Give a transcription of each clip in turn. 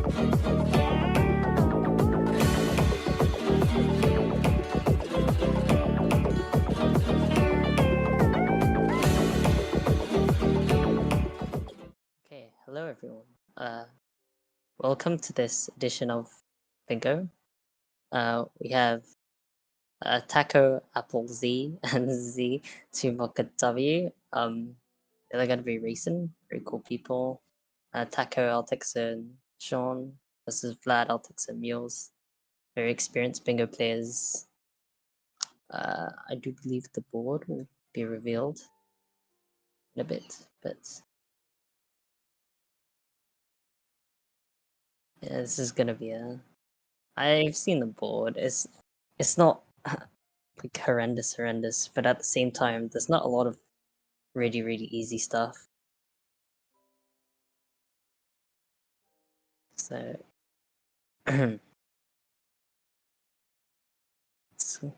Okay, hello everyone. Welcome to this edition of Bingo. We have Taco, Apple Z, and Z to Mocha W. They're gonna be racing. Very cool people. Taco, Altix, and Sean versus Vlad, Altix, and Mules. Very experienced bingo players. I do believe the board will be revealed in a bit, but yeah, this is gonna be a. I've seen the board. It's not like horrendous, but at the same time, there's not a lot of really easy stuff. So, so,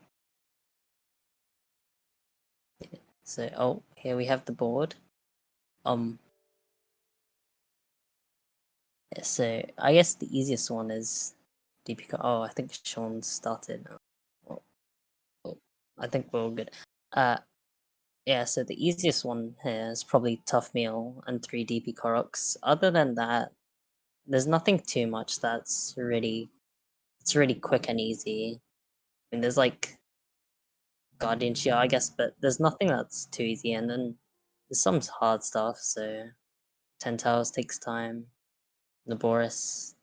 oh, here we have the board. Yeah, so I guess the easiest one is DP. Oh, I think Sean started. Oh, oh, I think we're all good. Yeah, so the easiest one here is probably Tough Meal and 3 DP Koroks. Other than that, there's nothing too much that's really it's really quick and easy. I mean, there's like Guardian Shield, I guess, but there's nothing that's too easy. And then there's some hard stuff. So 10 Towers takes time. Laboris.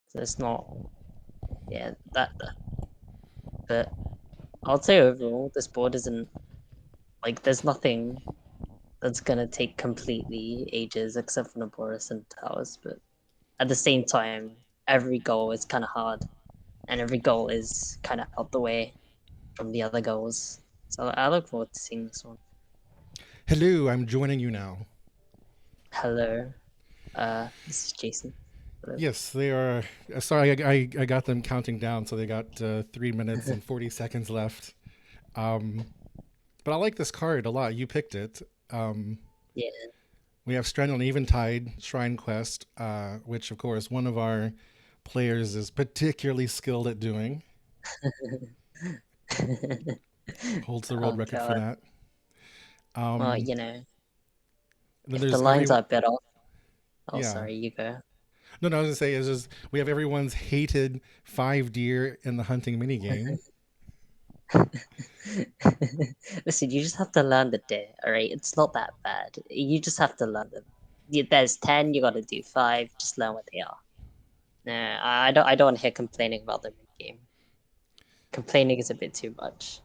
So it's not, yeah, but I'll say overall, this board isn't like there's nothing that's gonna take completely ages except for Laboris and Towers. But at the same time, every goal is kind of hard, and every goal is kind of out the way from the other goals. So I look forward to seeing this one. Hello, I'm joining you now. Hello, this is Jason. Hello. Yes, they are. Sorry, I got them counting down, so they got 3 minutes and 40 seconds left. But I like this card a lot. You picked it. Yeah. We have Strand on Eventide Shrine Quest, which, of course, one of our players is particularly skilled at doing. Holds the world record for that. Well, you know, Then if the there's lines are a bit off. Oh, yeah. sorry, you go. No, I was gonna say is just we have everyone's hated 5 deer in the hunting minigame. Listen, you just have to learn the deer, alright? It's not that bad. You just have to learn them. There's 10, you gotta do 5, just learn what they are. No, I don't want to hear complaining about the game. Complaining is a bit too much.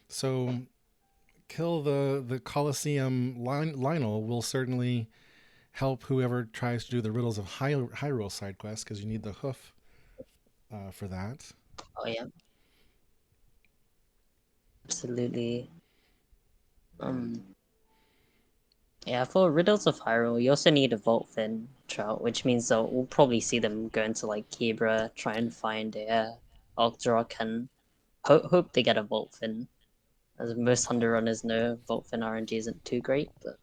So kill the Colosseum Lionel will certainly help whoever tries to do the Riddles of Hyrule side quest because you need the hoof for that. Oh yeah. Absolutely. Yeah, for Riddles of Hyrule, you also need a Vault Fin trout, which means that we'll probably see them go into like Kibra, try and find a Octorok, and hope they get a Vault Fin. As most Hunter runners know, Vault Fin RNG isn't too great, but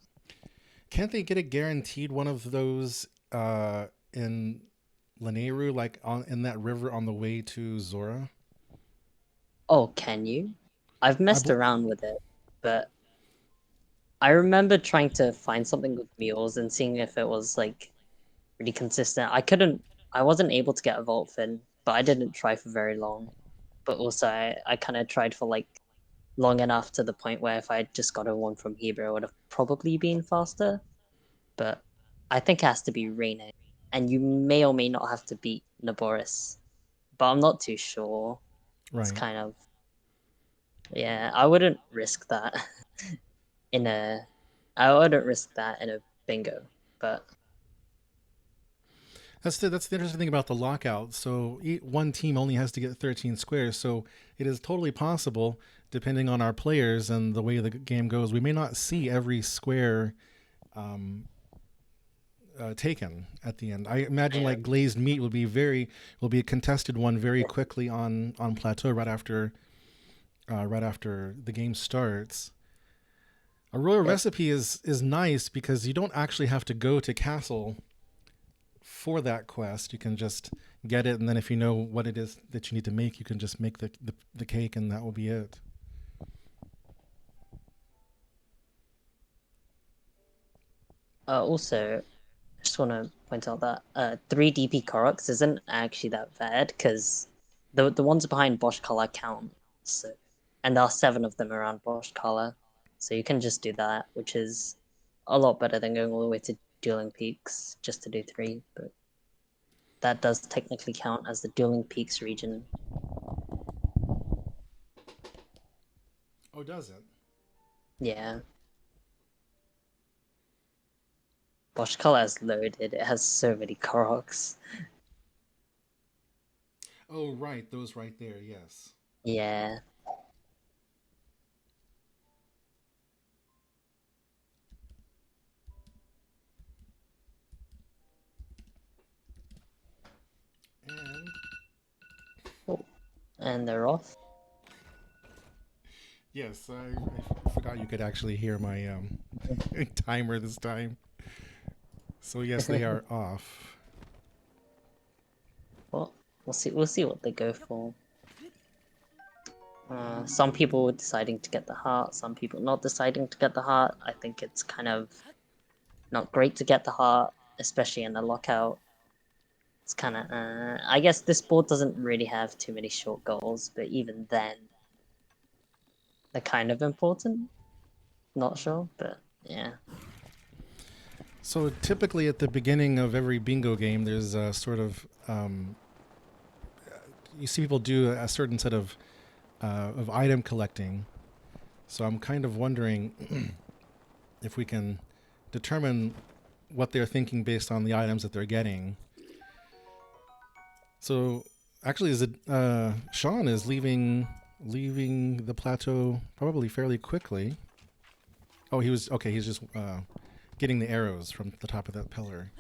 Can't they get a guaranteed one of those in Lanayru, like in that river on the way to Zora? oh, can you? I've messed around with it, but I remember trying to find something with mules and seeing if it was like really consistent. I wasn't able to get a Vault Fin, but I didn't try for very long. But also, I kind of tried for like long enough to the point where if I had just got a one from Hebrew, it would have probably been faster. But I think it has to be Reina, and you may or may not have to beat Naboris, but I'm not too sure. Right. It's kind of, yeah, I wouldn't risk that in a I wouldn't risk that in a bingo, but That's the interesting thing about the lockout. So one team only has to get 13 squares. So it is totally possible, depending on our players and the way the game goes, we may not see every square taken at the end. I imagine yeah. like glazed meat will be a contested one very quickly on plateau right after the game starts. A royal recipe is nice because you don't actually have to go to castle for that quest. You can just get it, and then if you know what it is that you need to make, you can just make the cake, and that will be it. Also, I just want to point out that 3DP Koroks isn't actually that bad because the ones behind Bosch Color count, so, and there are 7 of them around Bosch Color, so you can just do that, which is a lot better than going all the way to Dueling Peaks just to do 3. But that does technically count as the Dueling Peaks region. Oh, does it? Yeah. Bosch Color is loaded. It has so many Koroks. Oh, right, those right there. Yes. Yeah. And Oh, and they're off. yes, I forgot you could actually hear my timer this time. So yes, they are off. Well, we'll see what they go for. Some people deciding to get the heart, some people not deciding to get the heart. I think it's kind of not great to get the heart, especially in a lockout. It's kind of, I guess this board doesn't really have too many short goals, but even then, they're kind of important. Not sure, but yeah. So typically at the beginning of every bingo game, there's a sort of you see people do a certain set of item collecting. So I'm kind of wondering if we can determine what they're thinking based on the items that they're getting. So actually, is it Sean is leaving the plateau probably fairly quickly. Oh, he was okay. He's just getting the arrows from the top of that pillar.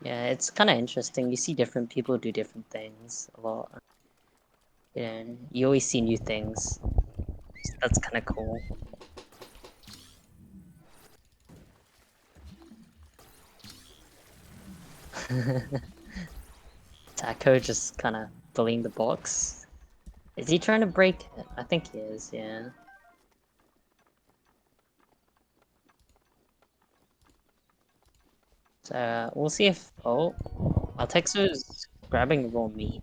Yeah, it's kind of interesting. You see different people do different things a lot. Yeah, you always see new things. So that's kind of cool. Taco just kind of bullying the box. Is he trying to break it? I think he is, yeah. So we'll see if... Oh, Altexo's grabbing raw meat.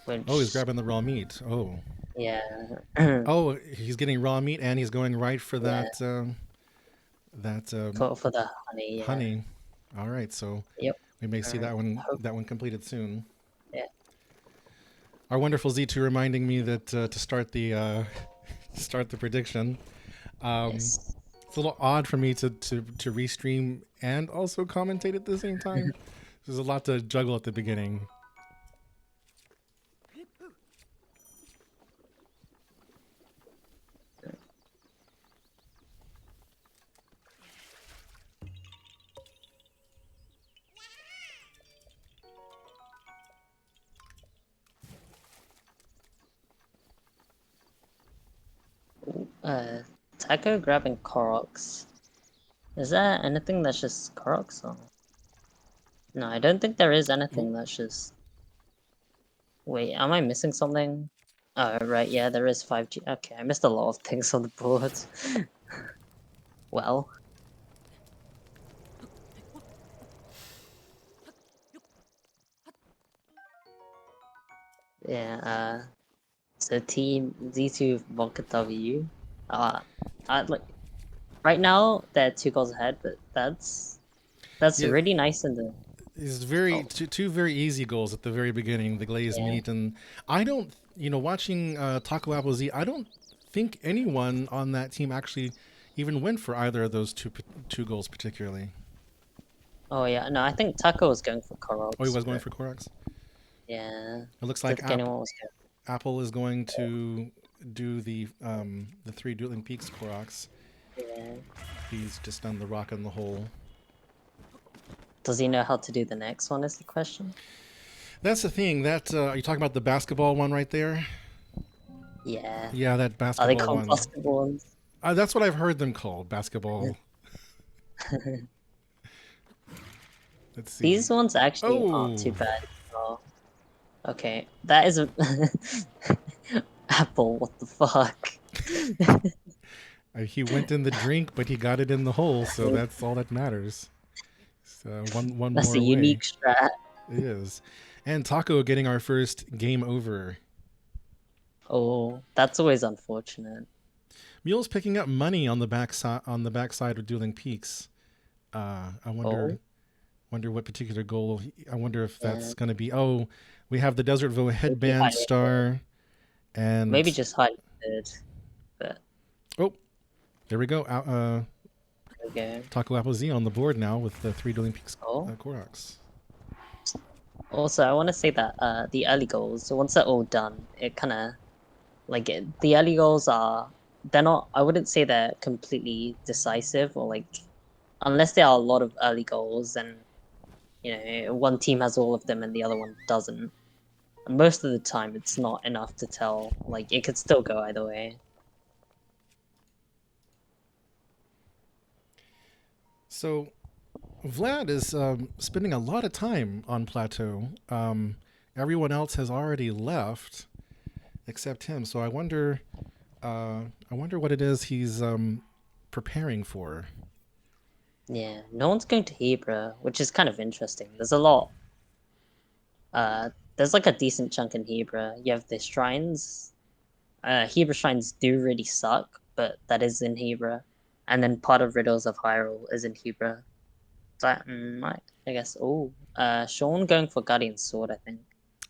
Oh, he's Which, grabbing the raw meat. Oh, yeah. oh, he's getting raw meat, and he's going right for Yeah, that for the honey, yeah. honey. All right, so Yep. we may see Alright. that one completed soon. Yeah. Our wonderful Z2 reminding me that to start the start the prediction. Yes. It's a little odd for me to restream and also commentate at the same time. There's a lot to juggle at the beginning. Taco grabbing Koroks. Is there anything that's just Koroks or? No, I don't think there is Ooh. anything that's just... Wait, am I missing something? Oh, right, yeah, there is 5G. Okay, I missed a lot of things on the board. Well. Yeah, so Team Z2 Vodka W. Like, right now, they're 2 goals ahead, but that's Yeah, really nice in the... it's Oh, two very easy goals at the very beginning. The glazed yeah. meat, and I don't, watching Taco Apple Z, I don't think anyone on that team actually even went for either of those two goals particularly. Oh, yeah, no, I think Taco was going for Oh, he Koroks, was going but for Korax. yeah, It looks I don't like think anyone was going... Apple is going to do the 3 Dueling Peaks Koroks. Yeah. He's just done the rock in the hole. Does he know how to do the next one is the question? That's the thing. That are you talking about the basketball one right there? Yeah. Yeah, that Are they basketball one. combustible ones? That's what I've heard them called, basketball. Let's see. These ones actually aren't too Oh, bad. Oh, okay, that is a Apple. What the fuck? he went in the drink, but he got it in the hole, so that's all that matters. So one That's more a away. unique strat. It is. And Taco getting our first game over. Oh, that's always unfortunate. Mule's picking up money on the backside of Dueling Peaks. I Oh, wonder what particular goal. I wonder if yeah, that's going to be. Oh, we have the Desert Voe maybe headband highlighted. star, Maybe and just highlighted. But oh, there we go. there we go. Taco Apple Z on the board now with the 3 Dueling Peaks Oh, Koroks. also I want to say that the early goals, once they're all done, it kind of the early goals are, they're not. I wouldn't say they're completely decisive, or like, unless there are a lot of early goals, and one team has all of them and the other one doesn't. Most of the time, it's not enough to tell. Like, it could still go either way. So Vlad is spending a lot of time on Plateau. Everyone else has already left except him. So I wonder what it is he's preparing for. Yeah, no one's going to Hebra, which is kind of interesting. There's a lot. There's like a decent chunk in Hebra. You have the shrines. Hebra shrines do really suck, but that is in Hebra. And then part of Riddles of Hyrule is in Hebra. So I guess. Oh, Sean going for Guardian Sword, I think.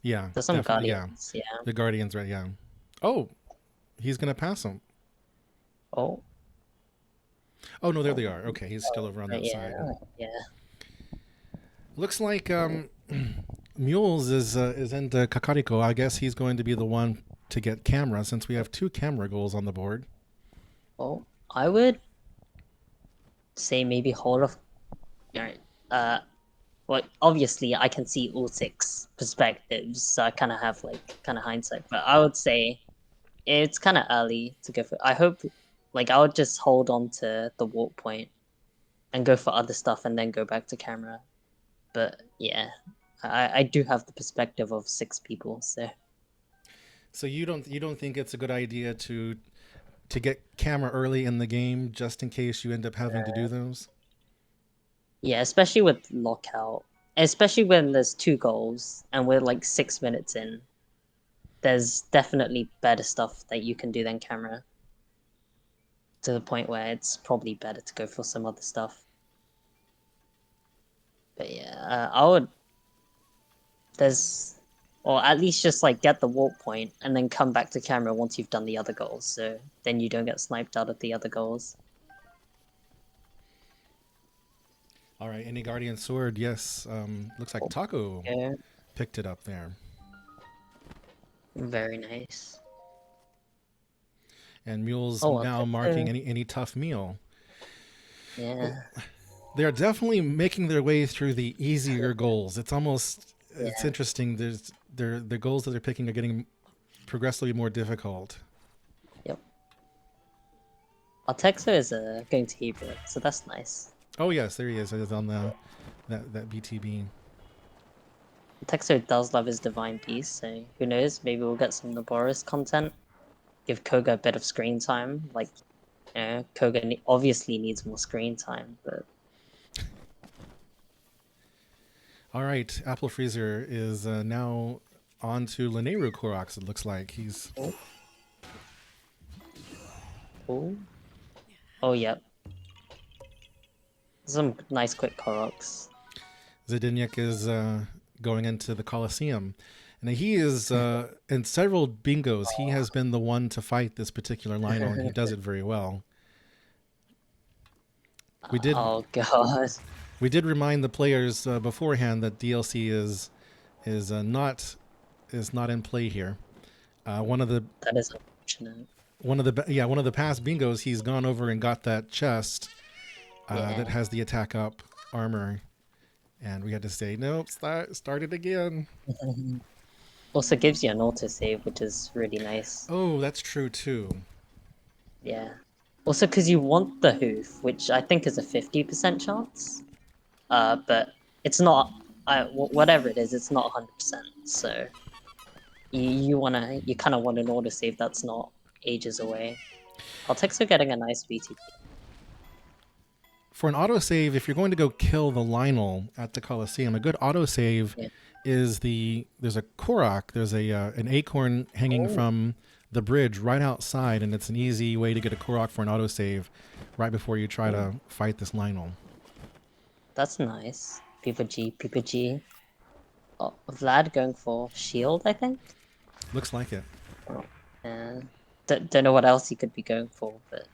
Yeah, There's some definitely. Yeah, Guardians, yeah. the Guardians, right? Yeah. Oh, he's gonna pass him. Oh, Oh no, there they oh, are. Okay, he's still over on that yeah, side. yeah. Looks like Mules is into Kakariko. I guess he's going to be the one to get camera since we have 2 camera goals on the board. Oh, I would say maybe Hall of. Alright. Well, obviously I can see all 6 perspectives, so I kind of have kind of hindsight. But I would say it's kind of early to go for. I hope, I would just hold on to the warp point and go for other stuff, and then go back to camera. But yeah, I do have the perspective of 6 people, so. So you don't think it's a good idea to get camera early in the game just in case you end up having to do those? Yeah, especially with Lockout. Especially when there's 2 goals and we're like 6 minutes in. There's definitely better stuff that you can do than camera. To the point where it's probably better to go for some other stuff. But yeah, I would. There's. Or at least just get the warp point and then come back to camera once you've done the other goals. So then you don't get sniped out of the other goals. All right, any Guardian Sword? Yes. Looks like Taco Yeah, picked it up there. very nice. And Mule's Oh, now marking any tough meal. yeah, They're definitely making their way through the easier goals. It's yeah. interesting. The goals that they're picking are getting progressively more difficult. Yep. Altexo is going to Hebrew, so that's nice. Oh yes, there he is. He's on that BTB. Texo does love his Divine Beast, so who knows? Maybe we'll get some Laboris content. Give Koga a bit of screen time. Koga obviously needs more screen time, but. All right, Apple Freezer is now on to Lineru Koroks. It looks like he's. Oh, oh, oh yep. Some nice quick Koroks. Zdeněk is going into the Coliseum. And he is, in several bingos, he has been the one to fight this particular Lionel, and he does it very well. We did Oh god. we did remind the players beforehand that DLC is not in play here. One of the That is unfortunate. one of the past bingos, he's gone over and got that chest that has the attack up armor, and we had to say nope, start it again. Also gives you an autosave, which is really nice. Oh, that's true too. Yeah. Also, because you want the hoof, which I think is a 50% chance. But it's not. Whatever it is, it's not 100%. So you kind of want an autosave that's not ages away. Altexo getting a nice BTP. For an autosave, if you're going to go kill the Lionel at the Coliseum, a good autosave Yeah. is there's a Korok, there's an acorn hanging from the bridge right outside, and it's an easy way to get a Korok for an autosave right before you try to fight this Lionel. That's nice. People G. Oh, Vlad going for shield, I think. Looks like it. Oh, yeah. Don't know what else he could be going for, but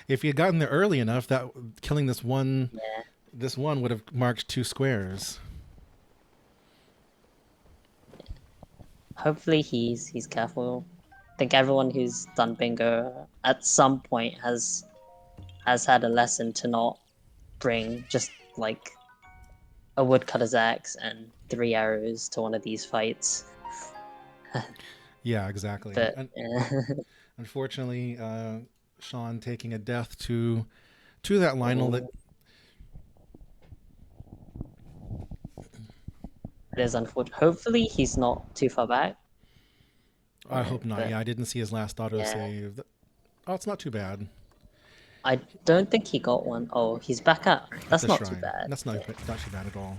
If he had gotten there early enough, that killing this one yeah. would have marked 2 squares. Hopefully he's careful. I think everyone who's done bingo at some point has had a lesson to not bring just like a woodcutter's axe and 3 arrows to one of these fights. Yeah, exactly. But Unfortunately, Sean taking a death to that Lionel that it is unfortunate. Hopefully he's not too far back. I hope not. But, Yeah, I didn't see his last autosave. yeah. Oh, it's not too bad. I don't think he got one. Oh, he's back up. That's The not too shrine. bad. That's not too bad at all.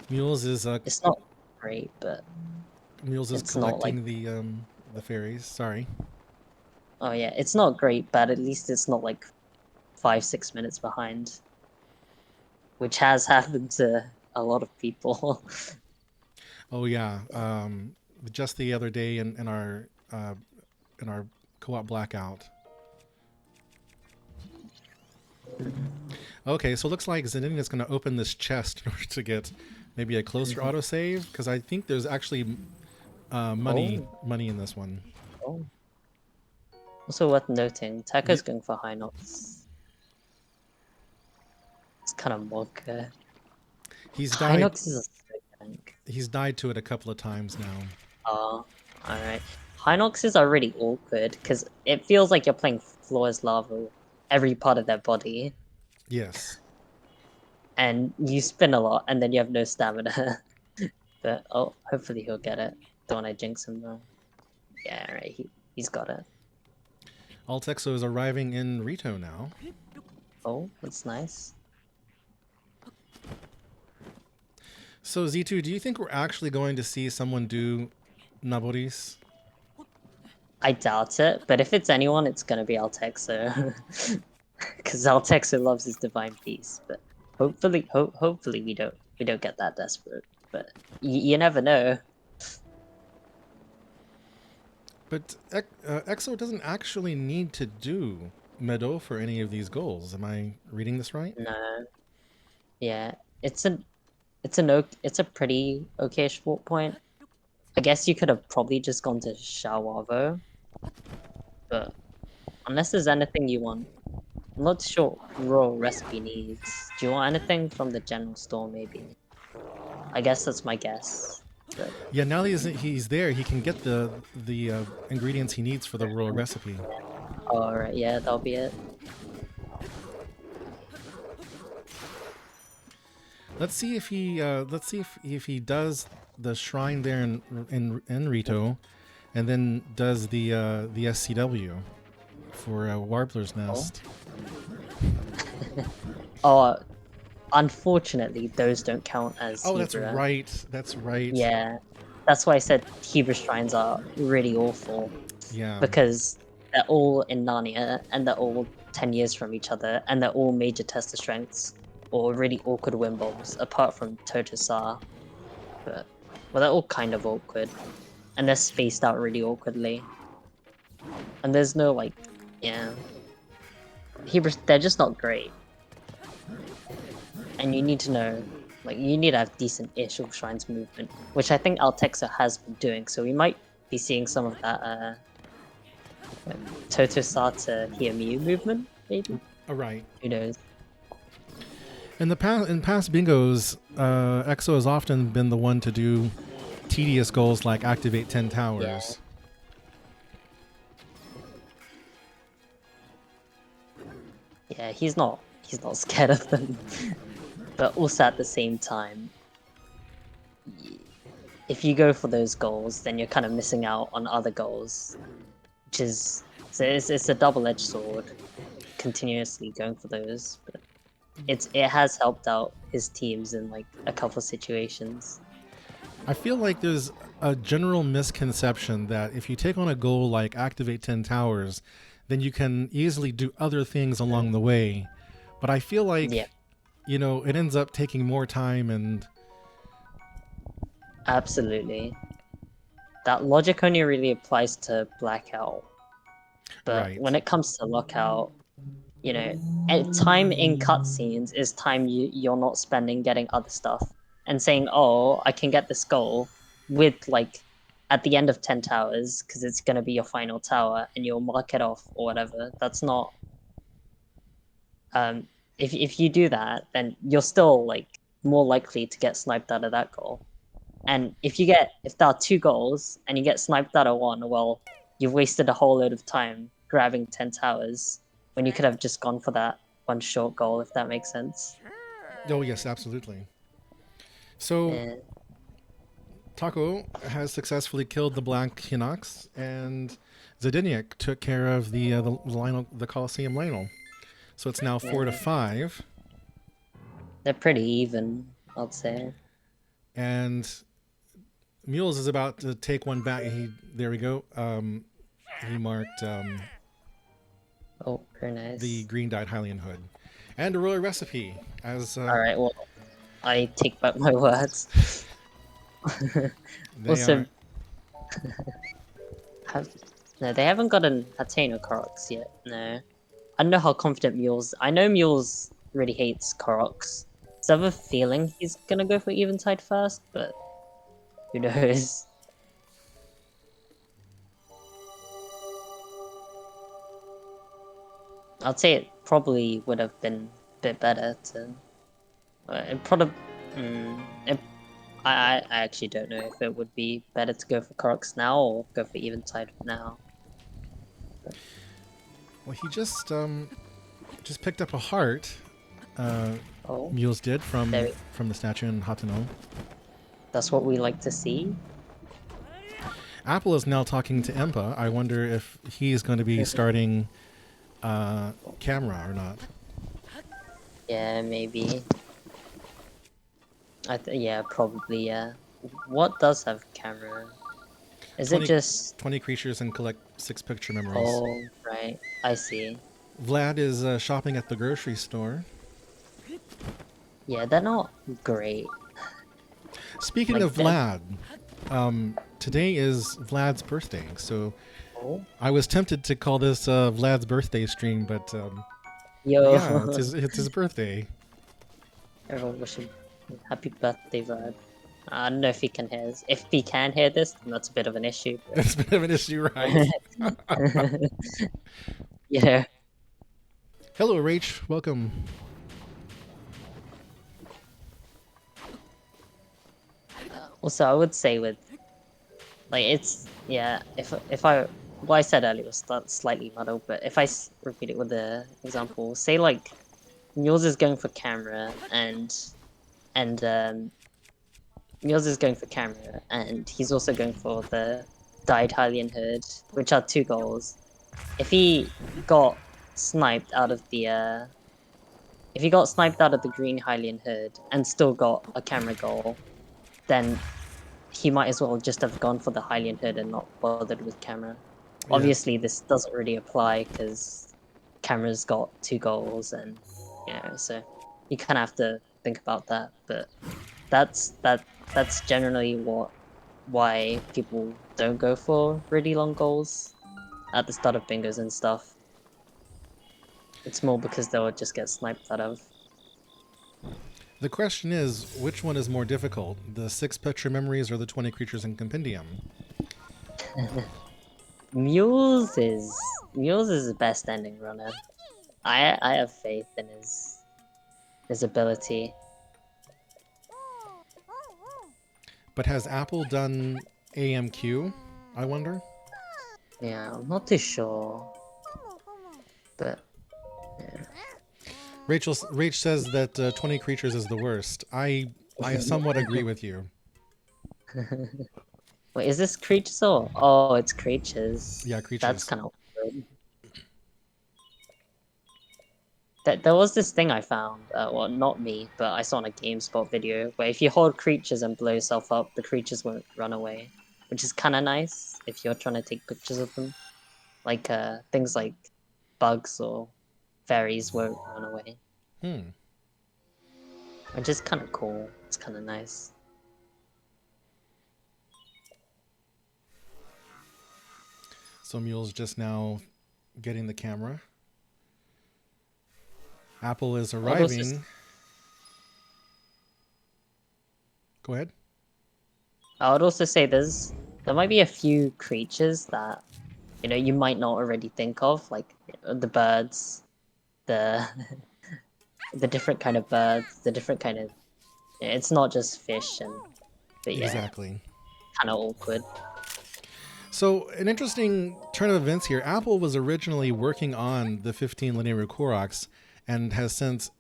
Mules is It's not great, but it's collecting not like the fairies. Sorry. oh yeah, it's not great, but at least it's not like 5-6 minutes behind, which has happened to a lot of people. Oh yeah. Just the other day in our co-op blackout. Okay, so it looks like Zeninian is going to open this chest in order to get maybe a closer autosave, because I think there's actually money in this one. Oh. Also worth noting, Taco's going for high knots. It's kind of Monka. He's High died. Nox is a sick tank. He's died to it a couple of times now. Oh, alright. High Noxes are really awkward because it feels like you're playing Floor is Lava every part of their body. Yes. And you spin a lot and then you have no stamina. But oh, hopefully he'll get it. Don't want to jinx him though. Yeah, right. He's got it. Altexo is arriving in Rito now. Oh, that's nice. So Z2, do you think we're actually going to see someone do Naboris? I doubt it, but if it's anyone, it's gonna be Altexo. Because Altexo loves his divine peace. But hopefully we don't get that desperate. But you never know. But Exo doesn't actually need to do Meadow for any of these goals. Am I reading this right? No. Yeah, it's a pretty okay sport point. I guess you could have probably just gone to Shawavo, but unless there's anything you want, I'm not sure what raw recipe needs. Do you want anything from the general store? Maybe. I guess that's my guess. But Yeah, now that he's there, he can get the ingredients he needs for the royal recipe. all right, yeah, that'll be it. Let's see if he does the shrine there in Rito, and then does the SCW for Warbler's Nest. Oh, unfortunately, those don't count as. Oh, Hebra. That's right. Yeah, that's why I said Hebra shrines are really awful. Yeah. Because they're all in Narnia, and they're all 10 years from each other, and they're all major tester strengths, or really awkward win bombs, apart from Totosar. But, well, they're all kind of awkward. And they're spaced out really awkwardly. And there's no, like, yeah. Hebrews, they're just not great. And you need to know, like, you need to have decent-ish Shrines movement, which I think Altexo has been doing, so we might be seeing some of that, Totosar to Hiamiu movement, maybe? Right. Who knows? In past bingos, Exo has often been the one to do tedious goals like activate 10 towers. Yeah, he's not scared of them. But also at the same time, if you go for those goals, then you're kind of missing out on other goals, which is so it's a double-edged sword. Continuously going for those, but it has helped out his teams in like a couple situations. I feel like there's a general misconception that if you take on a goal like activate 10 towers, then you can easily do other things along the way. But I feel like, Yeah, it ends up taking more time and absolutely. That logic only really applies to Blackout, but right. when it comes to Lockout, you know, time in cutscenes is time you're not spending getting other stuff and saying, "Oh, I can get this goal with like at the end of 10 towers because it's going to be your final tower and you'll mark it off or whatever." That's not if you do that, then you're still like more likely to get sniped out of that goal. And if there are two goals and you get sniped out of one, well, you've wasted a whole load of time grabbing 10 towers when you could have just gone for that one short goal, if that makes sense. Oh, yes, absolutely. So, And Taco has successfully killed the Black Hinox, and Zdeniak took care of the Colosseum Lionel. So it's now 4-5. they're pretty even, I'd say. And Mules is about to take one back. There we go. He marked Oh, very nice. the green dyed Hylian hood and a royal recipe as All right, well, I take back my words. they Also, are. no, they haven't gotten Hateno Koroks yet. No, I don't know how confident Mules. I know Mules really hates Koroks, so I have a feeling he's gonna go for Eventide first, but who knows? I'd say it probably would have been a bit better to. It probably. I actually don't know if it would be better to go for Koroks now or go for Eventide now. Well, he just picked up a heart. Oh, Mules did there. from the statue in Hateno. That's what we like to see. Apple is now talking to Empa. I wonder if he's going to be starting camera or not. Yeah, maybe. Yeah, probably. Yeah. What does have camera? Is 20, it just? 20 creatures and collect 6 picture memories. Oh, right. I see. Vlad is shopping at the grocery store. Yeah, they're not great. Speaking Like of Vlad, today is Vlad's birthday, so oh, I was tempted to call this Vlad's birthday stream, but yo, yeah, it's his birthday. everyone wish him happy birthday, Vlad. I don't know if he can hear this. If he can hear this, then that's a bit of an issue. That's a bit of an issue, right? Yeah. Hello, Rach. Welcome. Also, I would say with like it's yeah. If I what I said earlier was slightly muddled, but if I repeat it with the example, say like yours is going for camera and yours is going for camera and he's also going for the dyed Hylian hood, which are two goals. If he got sniped out of the if he got sniped out of the green Hylian hood and still got a camera goal, then he might as well just have gone for the Hylian hood and not bothered with camera. Yeah. Obviously, this doesn't really apply because camera's got two goals, and so you kind of have to think about that. But that's generally why people don't go for really long goals at the start of bingos and stuff. It's more because they'll just get sniped out of. The question is, which one is more difficult, the 6 picture memories or the 20 creatures in compendium? Mules is the best ending runner. I have faith in his ability. But has Apple done AMQ, I wonder? Yeah, I'm not too sure, but yeah. Rach says that 20 creatures is the worst. I somewhat agree with you. Wait, is this creatures or? Oh, it's creatures. Yeah, That's creatures. kind of weird. There was this thing I found, well, not me, but I saw on a GameSpot video, where if you hold creatures and blow yourself up, the creatures won't run away, which is kind of nice if you're trying to take pictures of them. Like, things like bugs or fairies won't run away, Hmm. which is kind of cool. It's kind of nice. So Mule's just now getting the camera. Apple is arriving. Go ahead. I would also say there might be a few creatures that you might not already think of, like the birds, the the different kind of birds, the different kind of. It's not just fish but yeah, Exactly. kind of awkward. So, an interesting turn of events here. Apple was originally working on the 15 linear Koroks and has since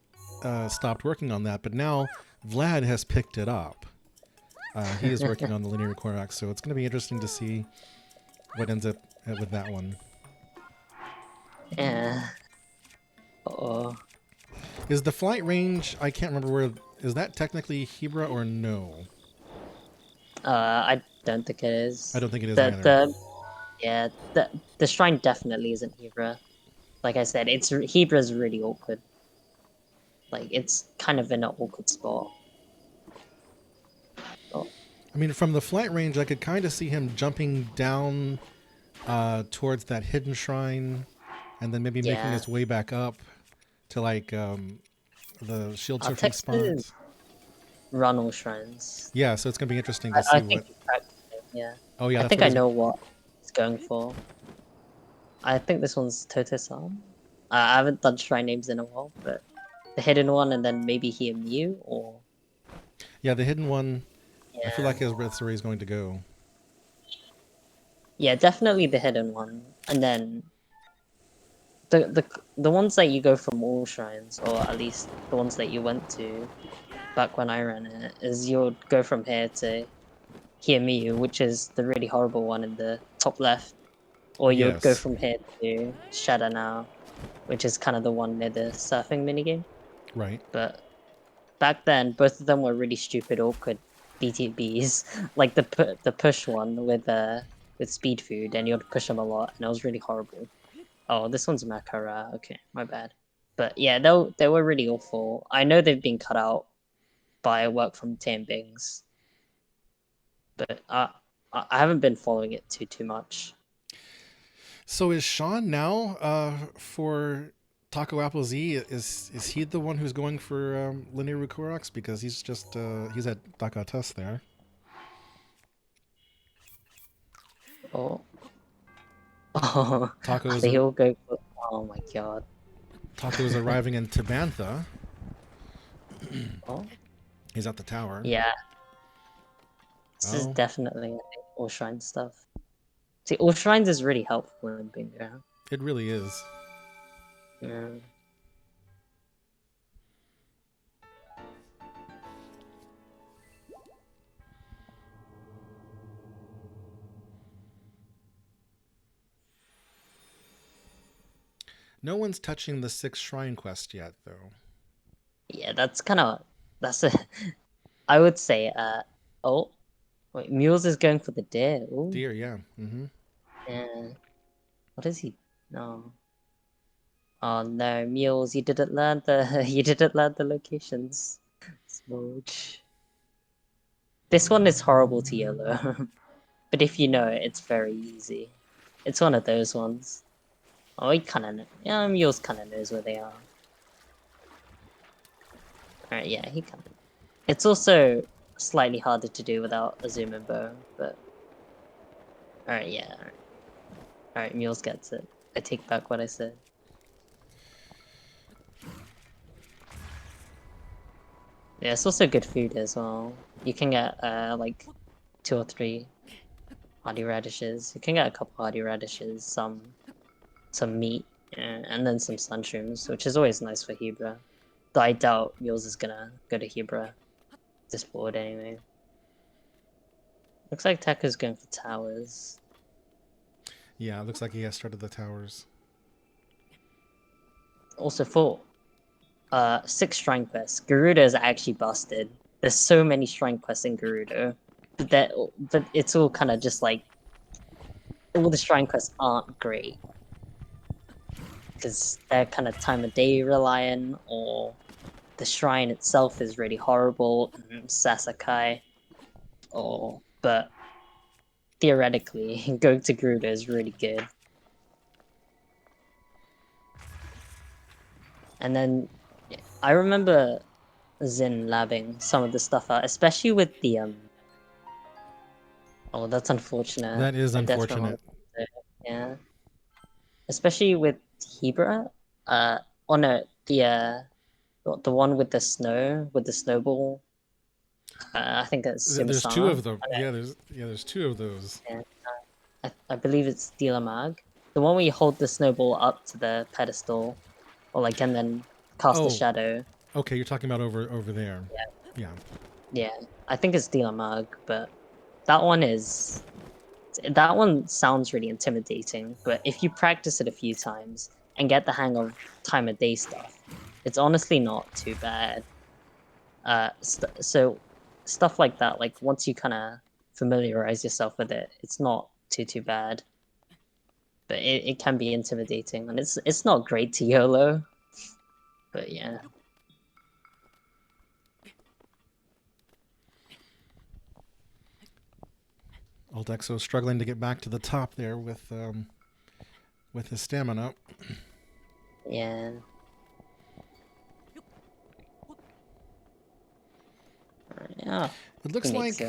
stopped working on that, but now Vlad has picked it up. He is working on the linear Koroks, so it's going to be interesting to see what ends up with that one. Yeah. Oh. Is the flight range, I can't remember where, is that technically Hebra or no? I don't think it I is. don't think it is The either. the yeah the shrine definitely isn't Hebra. Like I said, Hebra's really awkward. Like it's kind of in an awkward spot. Oh, I mean, from the flight range, I could kind of see him jumping down towards that hidden shrine and then maybe making yeah. his way back up to like the shield surfing Texas spot. run all shrines. Yeah, so it's gonna be interesting to I see think what. he practiced it, yeah. Oh yeah, I that's think what I he's. know what he's going for. I think this one's Totosan. I haven't done shrine names in a while, but the hidden one and then maybe he and Mew or Yeah, the hidden one. I feel like yeah. that's where he's going to go. Yeah, definitely the hidden one. And then the ones that you go from all shrines, or at least the ones that you went to back when I ran it, is you'll go from here to Hear Me, which is the really horrible one in the top left, or you would go Yes. from here to Shadow Now, which is kind of the one near the surfing minigame. Right. But back then, both of them were really stupid, awkward BTBs. Like the push one with speed food, and you'd push them a lot, and it was really horrible. Oh, this one's Makara. Okay, my bad. But yeah, they were really awful. I know they've been cut out by work from Tam Bings, but I haven't been following it too much. So is Sean now for Taco Apple Z? Is he the one who's going for linear Koroks because he's just he's at Dakatas there. Oh, oh, Taco is they all go. Oh my god. Taco is arriving in Tabantha. Oh, He's at the tower. yeah. This is Oh, definitely all shrine stuff. See, all shrines is really helpful in bingo. it really is. Yeah. No one's touching the 6th shrine quest yet, though. Yeah, that's a I would say oh wait, Mules is going for the deer. Ooh. Deer, yeah. Mm-hmm. Yeah. What is he? No. Oh no, Mules, you didn't learn the you didn't learn the locations. Smooch. This one is horrible to yellow. But if you know it, it's very easy. It's one of those ones. Oh, he kinda yeah, Mules kinda knows where they are. Alright, yeah, he kinda. It's also slightly harder to do without a zoom and bow, but alright, yeah. Alright, Mules gets it. I take back what I said. Yeah, it's also good food as well. You can get like 2 or 3 hardy radishes. You can get a couple hardy radishes, some meat, and then some sunshrooms, which is always nice for Hebra. Though I doubt Mules is gonna go to Hebra this board anyway. Looks like Tekka's going for towers. Yeah, it looks like he has started the towers. Also for 6 shrine quests, Gerudo is actually busted. There's so many shrine quests in Gerudo, but it's all kind of just like all the shrine quests aren't great because they're kind of time of day reliant, or the shrine itself is really horrible and Sasakai, but theoretically going to Gerudo is really good. And then I remember Zin labbing some of the stuff out, especially with the Oh, that's unfortunate. That is A death from unfortunate. yeah, especially with Hebra. Oh no, the one with the snow with the snowball. I think that's There's two Sumisama. of them. Yeah, there's two of those. Yeah, I believe it's Dilamag. The one where you hold the snowball up to the pedestal, or like and then cast a Oh, shadow. okay, you're talking about over there. Yeah. Yeah, I think it's Dilamag, but that one is that one sounds really intimidating. But if you practice it a few times and get the hang of time of day stuff, it's honestly not too bad. So stuff like that, like once you kind of familiarize yourself with it, it's not too bad. But it can be intimidating, and it's not great to YOLO. But yeah. Old Exo struggling to get back to the top there with his stamina. Yeah. Yeah. It looks like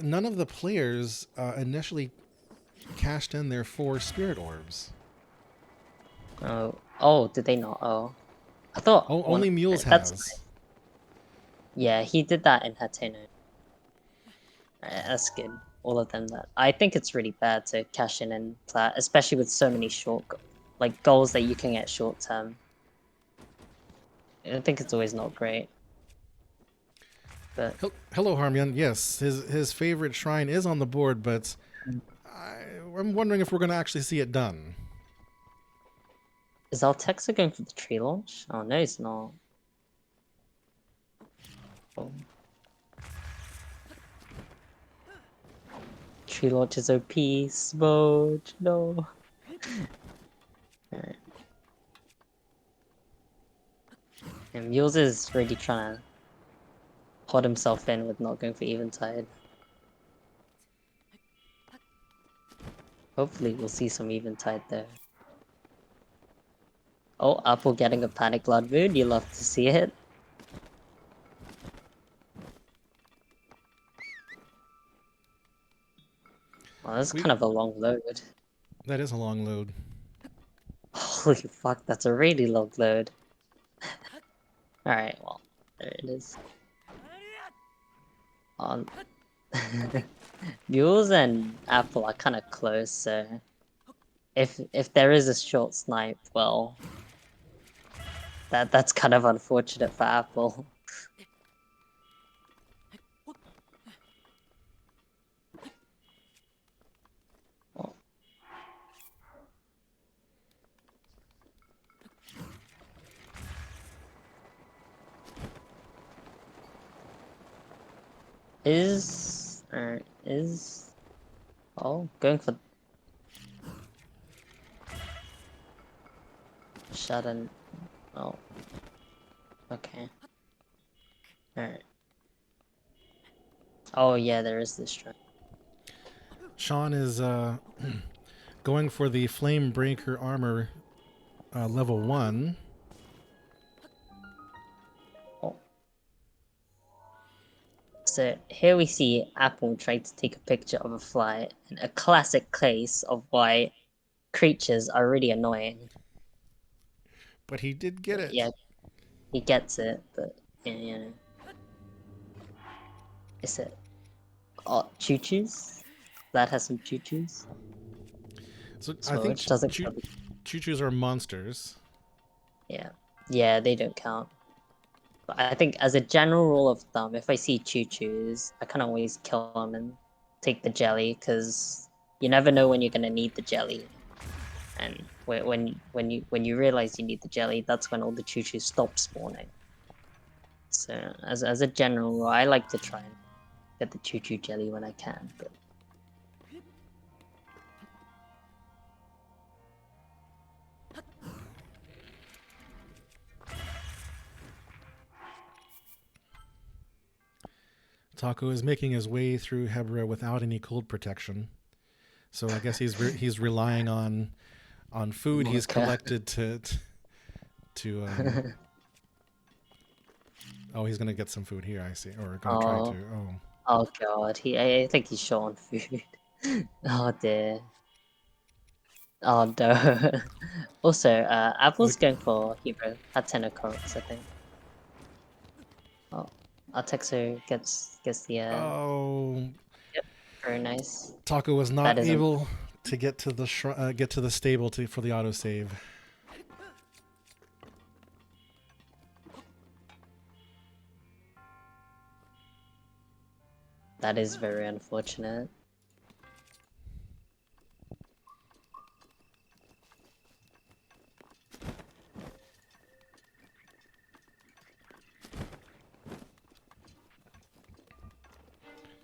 none of the players initially cashed in their 4 spirit orbs. Oh, did they not? Oh, I thought Oh, one. only Mules That's has. nice. Yeah, he did that in Hateno. That's good. All of them. That I think it's really bad to cash in and plat, especially with so many like goals that you can get short term. I think it's always not great. But Hello, Harmyan. Yes, his favorite shrine is on the board, but I'm wondering if we're going to actually see it done. is Altexa going for the tree launch? Oh no, he's not. Oh. Tree launch is OP. Smudge, no. Alright. And Mules is really trying to hold himself in with not going for Eventide. Hopefully we'll see some Eventide there. Oh, Apple getting a Panic Blood mood. You love to see it. Well, that's kind of a long load. That is a long load. Holy fuck, that's a really long load. Alright, well, there it is. Mules and Apple are kind of close, so if there is a short snipe, well, that's kind of unfortunate for Apple. Is going for Shadden. Oh, okay. Alright. Oh yeah, there is this trap. Sean is going for the Flame Breaker armor level 1. Oh. So here we see Apple trying to take a picture of a fly, and a classic case of why creatures are really annoying. But he did get it. Yeah, he gets it, but yeah. Is it choo-choos? That has some choo-choos? So I think Smudge doesn't choo-choos are monsters. Yeah. Yeah, they don't count. But I think as a general rule of thumb, if I see choo-choos, I can always kill them and take the jelly because you never know when you're gonna need the jelly. And when you realize you need the jelly, that's when all the choo-choos stop spawning. So as a general rule, I like to try and get the choo-choo jelly when I can. But Taco is making his way through Hebra without any cold protection, so I guess he's relying on food he's okay. collected to oh, he's gonna get some food here, I see, or gonna try to. Oh, Oh, oh god, I think he's short on food. Oh dear. Oh no. Also, Apple's going for Hero Hatenokoroks, I think. Oh, Artexo gets the oh, yep, very nice. Taco was That not is able to get to the stable for the autosave. that is very unfortunate.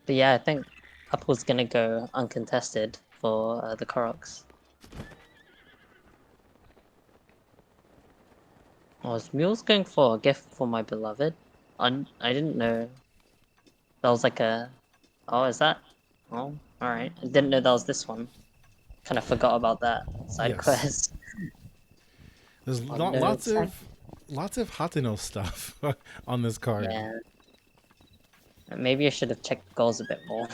But yeah, I think Apple's gonna go uncontested for the Koroks. Oh, is Mule's going for a gift for my beloved? I didn't know that was like a. Oh, is that? Oh, all right. I didn't know that was this one. Kind of forgot about that side Yes, quest. there's Oh no, lots of Hateno stuff on this card. yeah. Maybe I should have checked goals a bit more.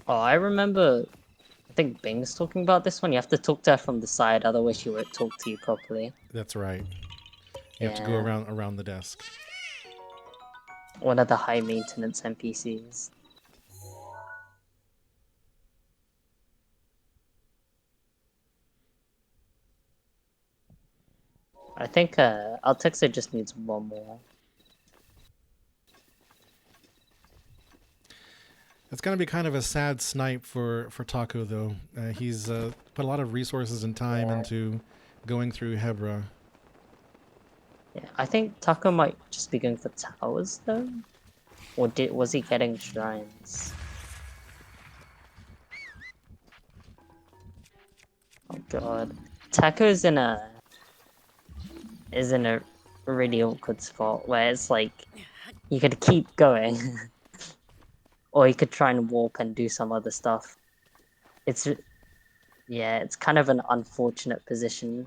Oh, I remember. I think Bing's talking about this one. You have to talk to her from the side, otherwise she won't talk to you properly. That's right. You have to go Yeah, around the desk. one of the high maintenance NPCs. I think Altexer just needs one more. It's gonna be kind of a sad snipe for Taco though. He's put a lot of resources and time Yeah, into going through Hebra. yeah. I think Taco might just be going for towers though, or was he getting shrines? Oh god, Taco's in a really awkward spot where it's like you could keep going, or you could try and warp and do some other stuff. It's yeah, it's kind of an unfortunate position.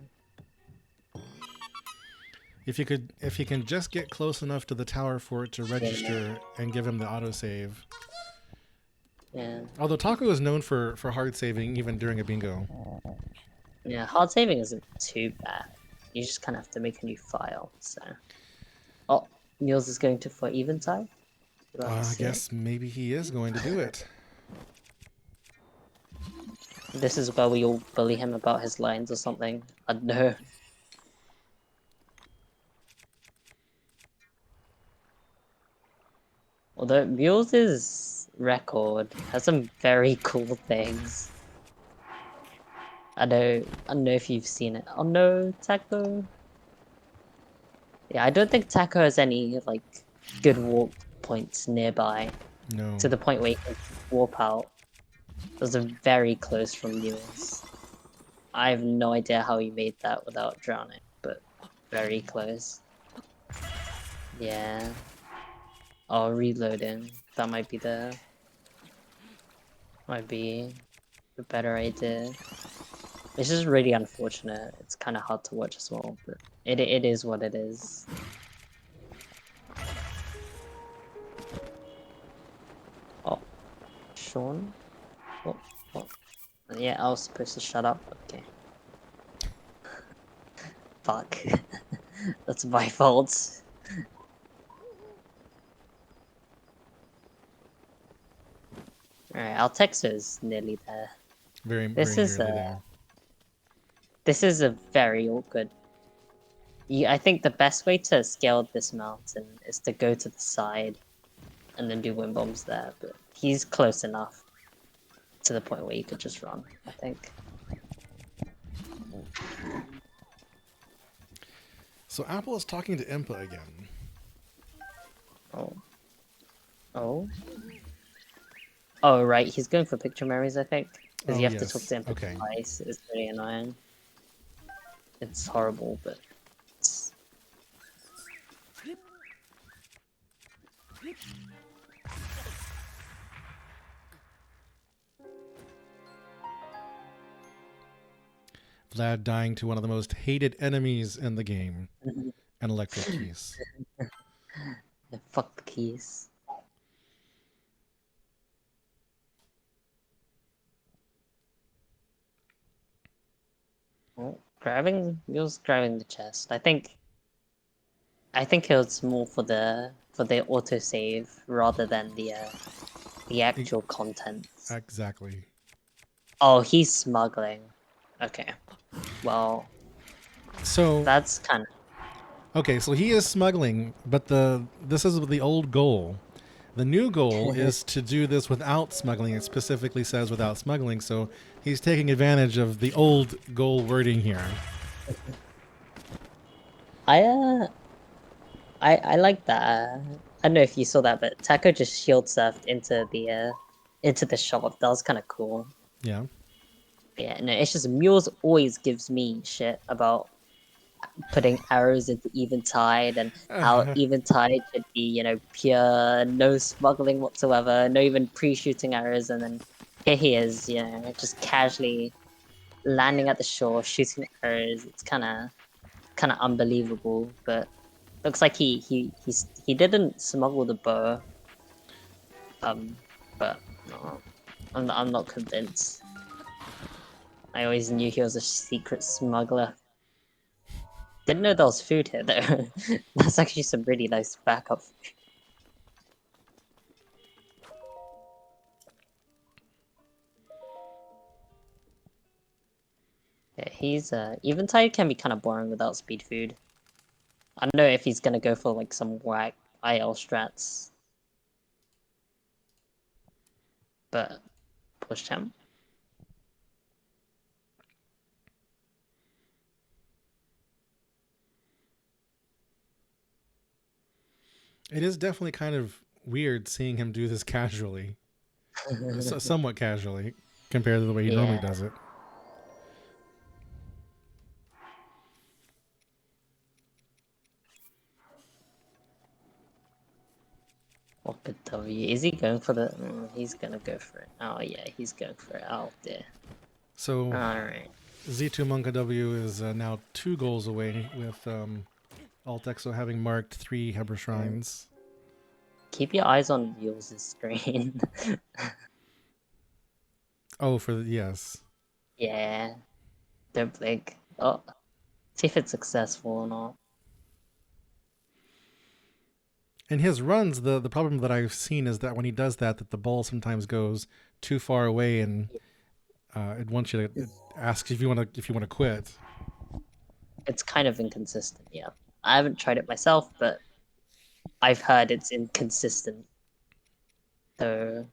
If you can just get close enough to the tower for it to Yeah, register and give him the autosave. yeah, Although Taco is known for hard saving even during a bingo. yeah. Hard saving isn't too bad. You just kind of have to make a new file. So, oh, Niels is going to for eventide. We'll have to I see it. guess maybe he is going to do it. This is where we all bully him about his lines or something. I don't know. Although Mules' record has some very cool things. I don't know if you've seen it. Oh no, Taco. Yeah, I don't think Taco has any like good warp points nearby No. to the point where he can warp out. Those are very close from Mules. I have no idea how he made that without drowning, but very close. Yeah. Oh, reloading. That might be the better idea. It's just really unfortunate. It's kind of hard to watch as well, but it is what it is. Oh, Sean? Oh, oh. Yeah, I was supposed to shut up. Okay. Fuck. That's my fault. Alright, our text is nearly there. Very This very is nearly there. This is a very awkward. I think the best way to scale this mountain is to go to the side and then do wind bombs there, but he's close enough to the point where you could just run, I think. So Apple is talking to Impa again. Oh. Oh? Oh, right, he's going for picture memories, I think. Because you have to talk to him twice. It's really annoying. It's horrible, but it's... Vlad dying to one of the most hated enemies in the game. An electric keys. Yeah, fuck the keys. Oh, he was grabbing the chest. I think it was more for the autosave rather than the actual content. Exactly. Oh, he's smuggling. Okay. Well, so that's kind of... Okay, so he is smuggling, but this is the old goal. The new goal is to do this without smuggling. It specifically says without smuggling, so he's taking advantage of the old goal wording here. I like that. I don't know if you saw that, but Taco just shield surfed into the shop. That was kind of cool. Yeah. Yeah, no, it's just Mules always gives me shit about putting arrows into Eventide and how Eventide should be, pure, no smuggling whatsoever, no even pre-shooting arrows, and then here he is, just casually landing at the shore, shooting arrows. It's kind of unbelievable, but looks like he didn't smuggle the bow. But no, I'm not convinced. I always knew he was a secret smuggler. Didn't know there was food here though. That's actually some really nice backup food. Yeah, he's Eventide can be kind of boring without speed food. I don't know if he's gonna go for like some whack IL strats. But push him. It is definitely kind of weird seeing him do this casually. Somewhat casually compared to the way he normally does it. What could W? Is he going for the... he's gonna go for it. Oh yeah, he's going for it. Oh dear. So alright. Z2 Monka W is now 2 goals away with Alt Exo having marked 3 Hebra Shrines. Keep your eyes on Mules' screen. Oh, yes. Yeah. Don't blink. Oh. See if it's successful or not. In his runs, the problem that I've seen is that when he does that the ball sometimes goes too far away, and it wants you to... It asks if you want to quit. It's kind of inconsistent, yeah. I haven't tried it myself, but I've heard it's inconsistent. So,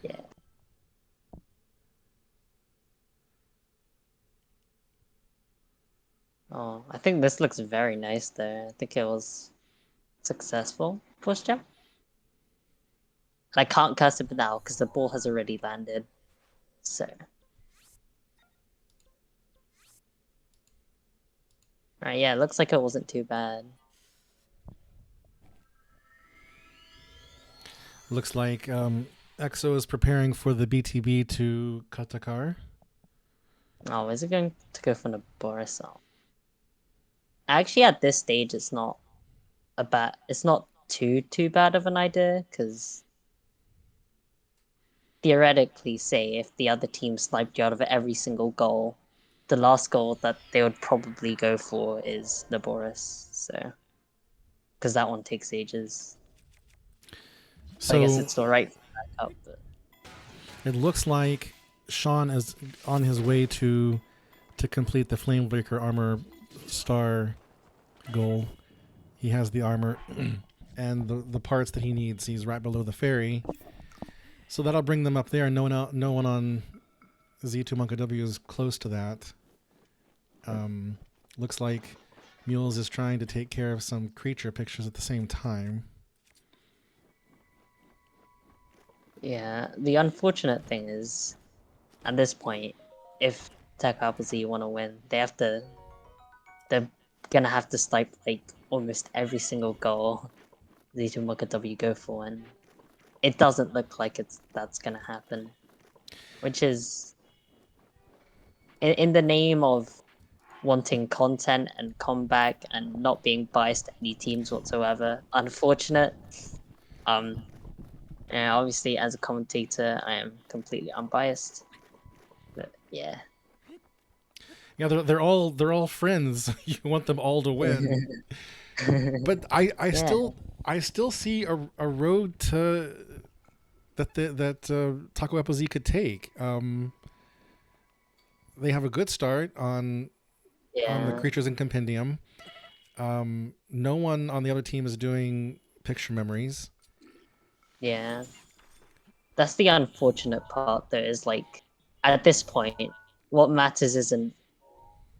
yeah. Oh, I think this looks very nice though. I think it was successful push jump. I can't cast it now because the ball has already landed. So. Right, yeah, it looks like it wasn't too bad. Looks like Exo is preparing for the BTB to Katakar. Oh, is it going to go for the Borisov? Actually, at this stage, it's not it's not too bad of an idea, because theoretically, say, if the other team sniped you out of every single goal, the last goal that they would probably go for is the Boris, so... Because that one takes ages. So I guess it's alright for backup, but... It looks like Sean is on his way to complete the Flamebreaker armor star goal. He has the armor and the parts that he needs. He's right below the ferry, so that'll bring them up there. No one on Z2 Monka W is close to that. Looks like Mules is trying to take care of some creature pictures at the same time. Yeah, the unfortunate thing is, at this point, if Tech Apple Z want to win, they're gonna have to snipe like almost every single goal Z2 Monka W go for, and it doesn't look like that's gonna happen. Which is, in the name of wanting content and comeback and not being biased to any teams whatsoever, unfortunate. And obviously, as a commentator, I am completely unbiased. But yeah. Yeah, they're all friends. You want them all to win, but I Yeah. still see a road to that Taco Apple Z could take. They have a good start on the Yeah. creatures in Compendium. No one on the other team is doing picture memories. Yeah. That's the unfortunate part, though, is like, at this point, what matters isn't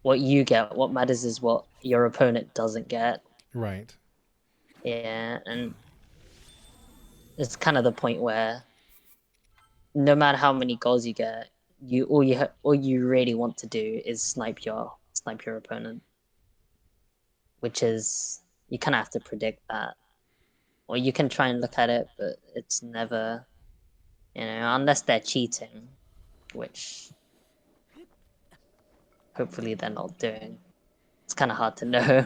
what you get. What matters is what your opponent doesn't get. Right. Yeah, and it's kind of the point where no matter how many goals you get, all you really want to do is snipe your opponent, which is you kind of have to predict that, or you can try and look at it, but it's never, unless they're cheating, which hopefully they're not doing. It's kind of hard to know.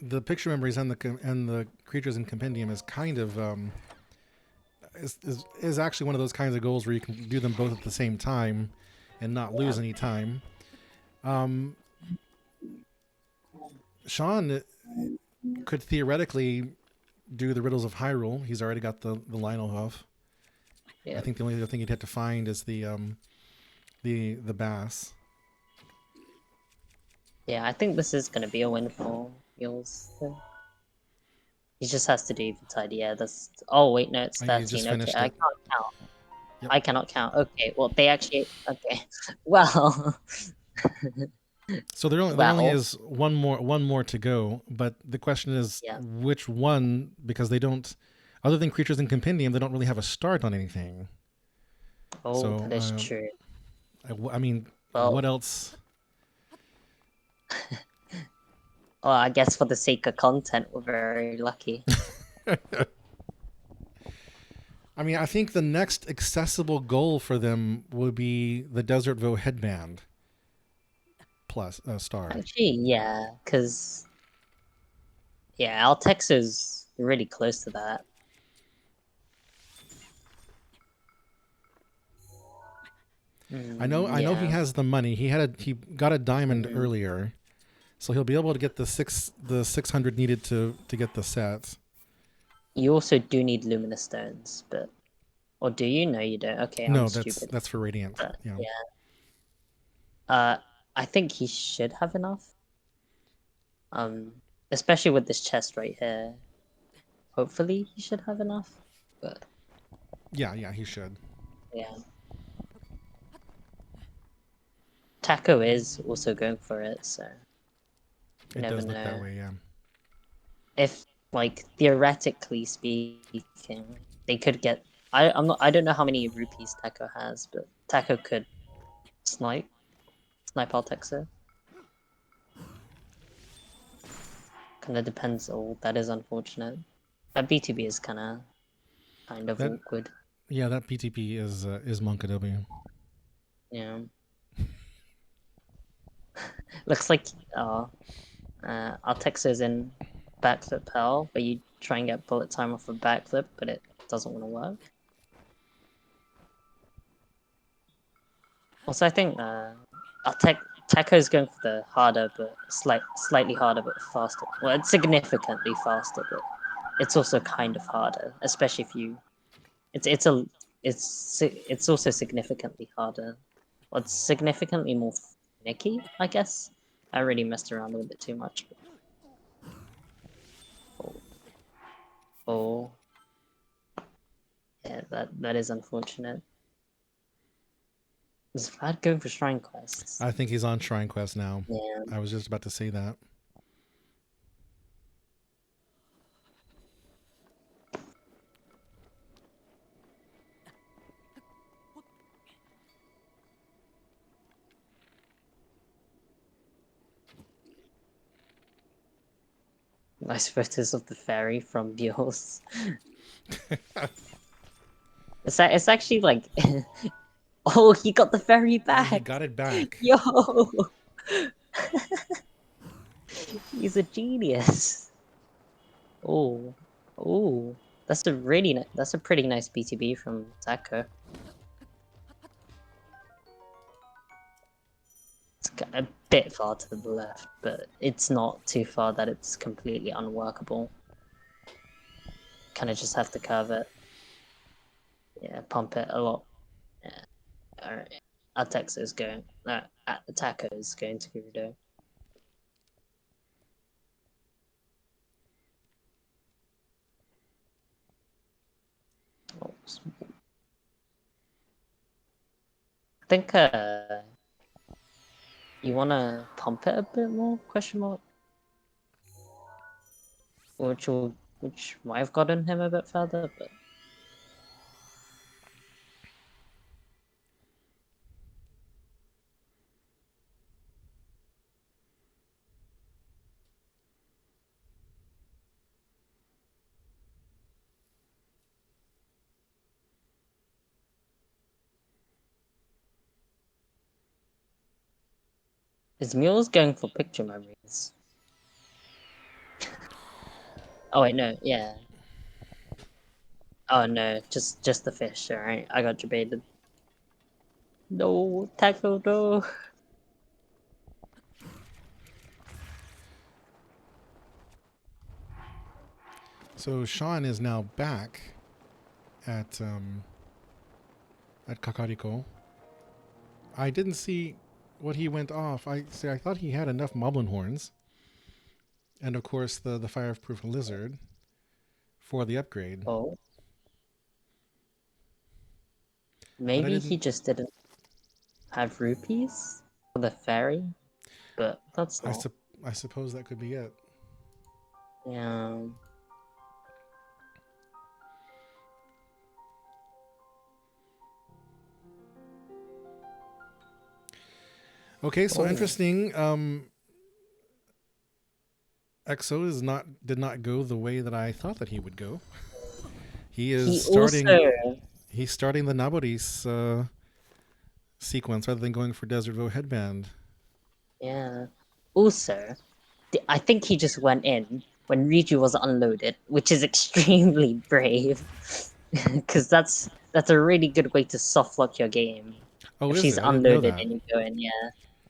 The picture memories and the creatures in Compendium is kind of is actually one of those kinds of goals where you can do them both at the same time and not lose any time. Sean could theoretically do the Riddles of Hyrule. He's already got the Lionel Hoof. Yeah. I think the only other thing he'd have to find is the bass. Yeah, I think this is gonna be a win for Mules. He just has to do Eventide. Yeah, that's. Oh wait, no, it's 13. Okay, I can't count. Yep. I cannot count. Okay, well they actually. Okay, well. So there only is one more to go, but the question is which one, because they don't, other than Creatures in Compendium, they don't really have a start on anything. Oh, so, that is true. I mean, what else? Well, I guess for the sake of content, we're very lucky. I mean, I think the next accessible goal for them would be the Desert Vo headband plus star. Actually, yeah, because Altexo's really close to that. I know he has the money. He got a diamond earlier, so he'll be able to get the 600 needed to get the set. You also do need luminous stones, or do you? No, you don't. Okay, no, I'm stupid. That's for radiant. Yeah. I think he should have enough. Especially with this chest right here. Hopefully, he should have enough. But yeah, he should. Yeah. Taco is also going for it, so it does look that way. Yeah. If, like, theoretically speaking, they could get. I don't know how many rupees Taco has, but Taco could snipe Altexo. Kind of depends. Oh, that is unfortunate. That BTB is kind of awkward. Yeah, that BTP is Monka W. Yeah. Looks like Altexo's in backflip hell, but you try and get bullet time off a backflip, but it doesn't want to work. Also, I think Taco's going for the harder, but slightly harder, but faster. Well, it's significantly faster, but it's also kind of harder, especially if you. It's also significantly harder. Well, it's significantly more finicky, I guess. I really messed around with it too much. Oh, oh, yeah, that is unfortunate. Is Vlad going for shrine quests? I think he's on Shrine Quest now. Yeah. I was just about to say that. Nice photos of the fairy from Bjor's. It's actually like, oh, he got the fairy Oh, he back. got it back. Yo, he's a genius. Oh, oh, that's a pretty nice BTB from Taco. It's a bit far to the left, but it's not too far that it's completely unworkable. Kind of just have to curve it. Yeah, pump it a lot. Yeah. All right. Atex is going. Taco is going to Kurudo. Oh, I think you want to pump it a bit more? Question mark. Which might have gotten him a bit further, but his mule's going for picture memories. Oh wait, no, yeah. Oh no, just the fish. All right, I got debated. No, tackle, no. So Sean is now back at Kakariko. I didn't see what he went off. I thought he had enough Moblin horns, and of course the fireproof lizard for the upgrade. Oh, But I maybe he didn't. just didn't have rupees for the fairy, but that's I not. I suppose that could be it. Yeah. Okay, so Oh, interesting. EXO did not go the way that I thought that he would go. He is he starting. also. He's starting the Naboris sequence rather than going for Desert Voe headband. Yeah. Also, I think he just went in when Riju was unloaded, which is extremely brave, because that's a really good way to soft lock your game. Oh, If is she's it? I didn't know unloaded that. and you go in, yeah.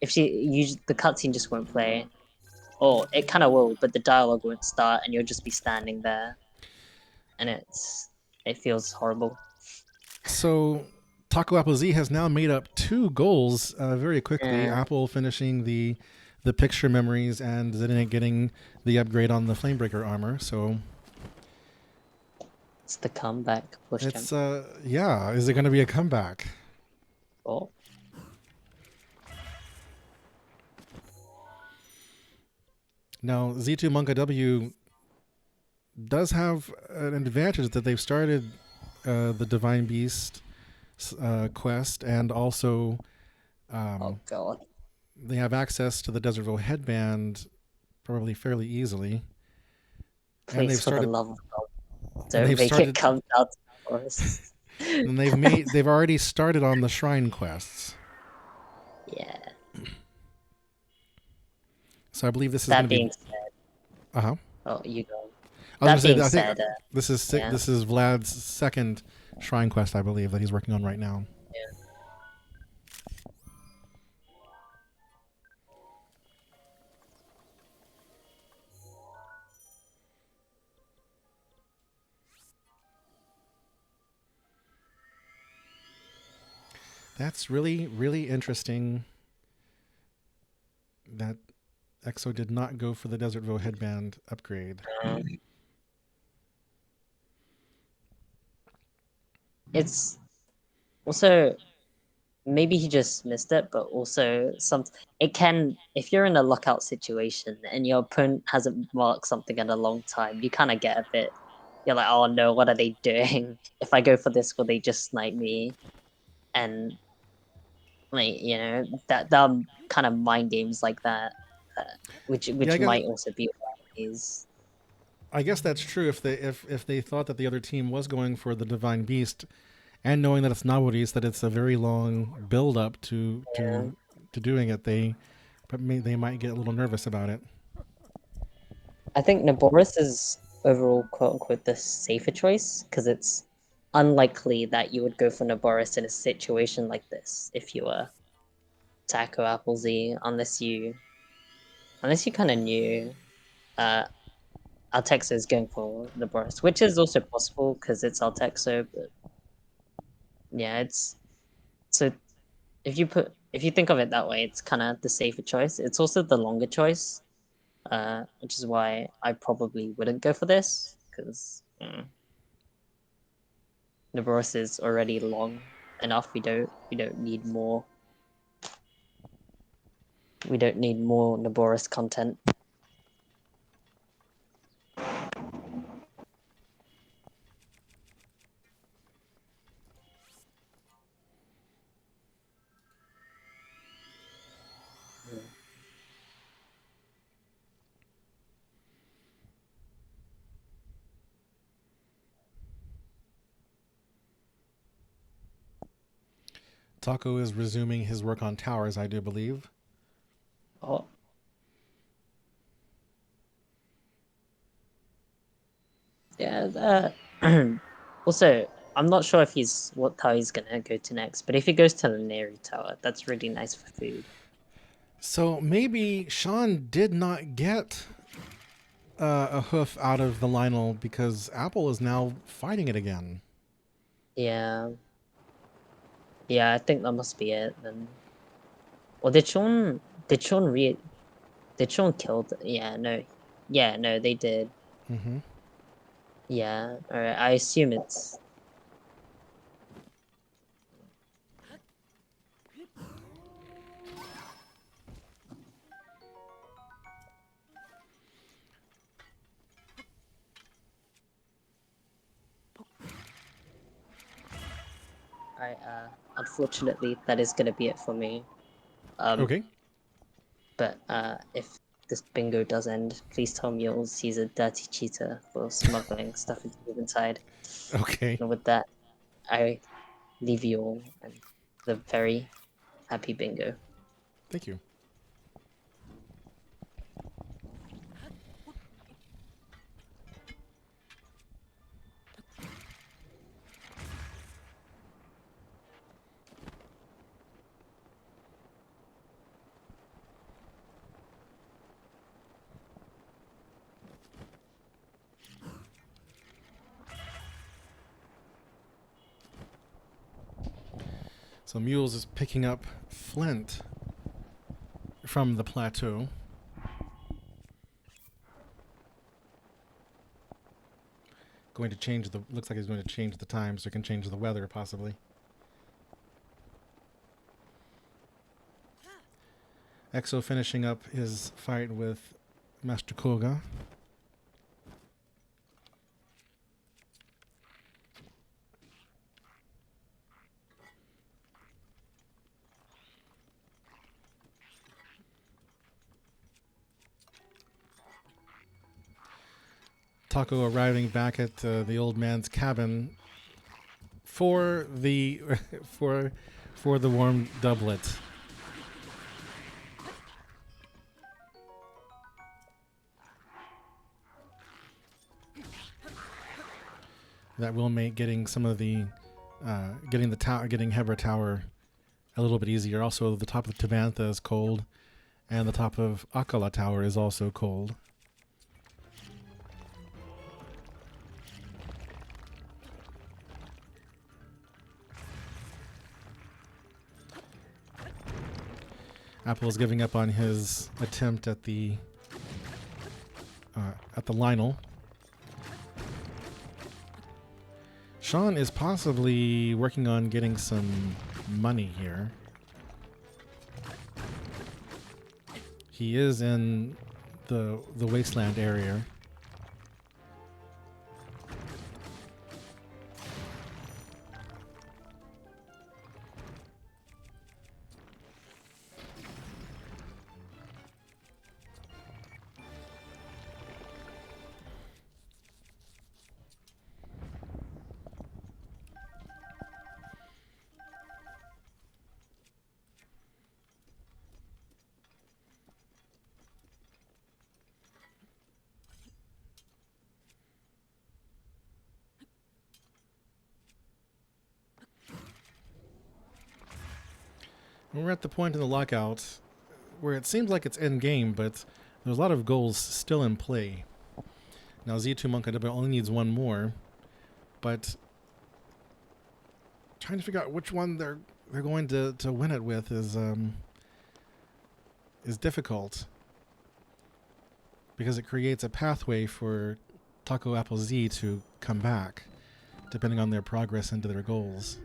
If the cutscene just won't play, or it kind of will, but the dialogue won't start, and you'll just be standing there, and it feels horrible. So Taco Apple Z has now made up 2 goals very quickly. Yeah, Apple finishing the picture memories and Zenit getting the upgrade on the Flamebreaker armor. So it's the comeback push it's jump. yeah. Is it going to be a comeback? Oh, Now Z2 Monka W does have an advantage that they've started the Divine Beast quest, and also oh god. they have access to the Desertville headband probably fairly easily. And Please, they've for the started love of God, and don't they've make it started come out to the forest. and they've already started on the shrine quests. Yeah. So I believe this is going That to be being said, uh-huh. oh, you go. I was going That to say being that I think said, yeah, this is Vlad's second shrine quest, I believe, that he's working on right now. yeah. That's really, really interesting that EXO did not go for the Desert Vo headband upgrade. It's also maybe he just missed it, but also it can, if you're in a lockout situation and your opponent hasn't marked something in a long time, you kind of get a bit, you're like, oh no, what are they doing? If I go for this, will they just snipe me? And like, that kind of mind games like that, uh, which Yeah, might also be is. I guess that's true if they thought that the other team was going for the Divine Beast, and knowing that it's Naboris, that it's a very long build up to doing it, they might get a little nervous about it. I think Naboris is overall quote unquote the safer choice because it's unlikely that you would go for Naboris in a situation like this if you were Taco Applesy, unless you kind of knew uh Altexo is going for Naboris, which is also possible because it's Altexo, but yeah, it's so if you think of it that way, it's kind of the safer choice. It's also the longer choice, which is why I probably wouldn't go for this because Naboris is already long enough. We don't need more. We don't need more Naboris content. Taco is resuming his work on towers, I do believe. Oh. Yeah. Also, I'm not sure if what tower he's gonna go to next, but if he goes to the Neri Tower, that's really nice for food. So maybe Sean did not get a hoof out of the Lionel because Apple is now fighting it again. Yeah. Yeah, I think that must be it then. Or did Sean kill yeah, no. Yeah, no, they did. Mm-hmm. Yeah. Alright, I assume it's alright, unfortunately that is gonna be it for me. Okay. But if this bingo does end, please tell Mules he's a dirty cheater for smuggling stuff into the inside. Okay. And with that, I leave you all and the very happy bingo. Thank you. So Mules is picking up Flint from the plateau. Going to change the. Looks like he's going to change the time so he can change the weather possibly. EXO finishing up his fight with Master Koga. Taco arriving back at the old man's cabin for the for the warm doublet. That will make getting some of the getting the tower, getting Hebra Tower a little bit easier. Also, the top of Tabantha is cold, and the top of Akala Tower is also cold. Apple is giving up on his attempt at the Lionel. Sean is possibly working on getting some money here. He is in the wasteland area. We're at the point in the lockout where it seems like it's end game, but there's a lot of goals still in play. Now Z2 Monka only needs one more, but trying to figure out which one they're going to win it with is difficult, because it creates a pathway for Taco Apple Z to come back, depending on their progress into their goals.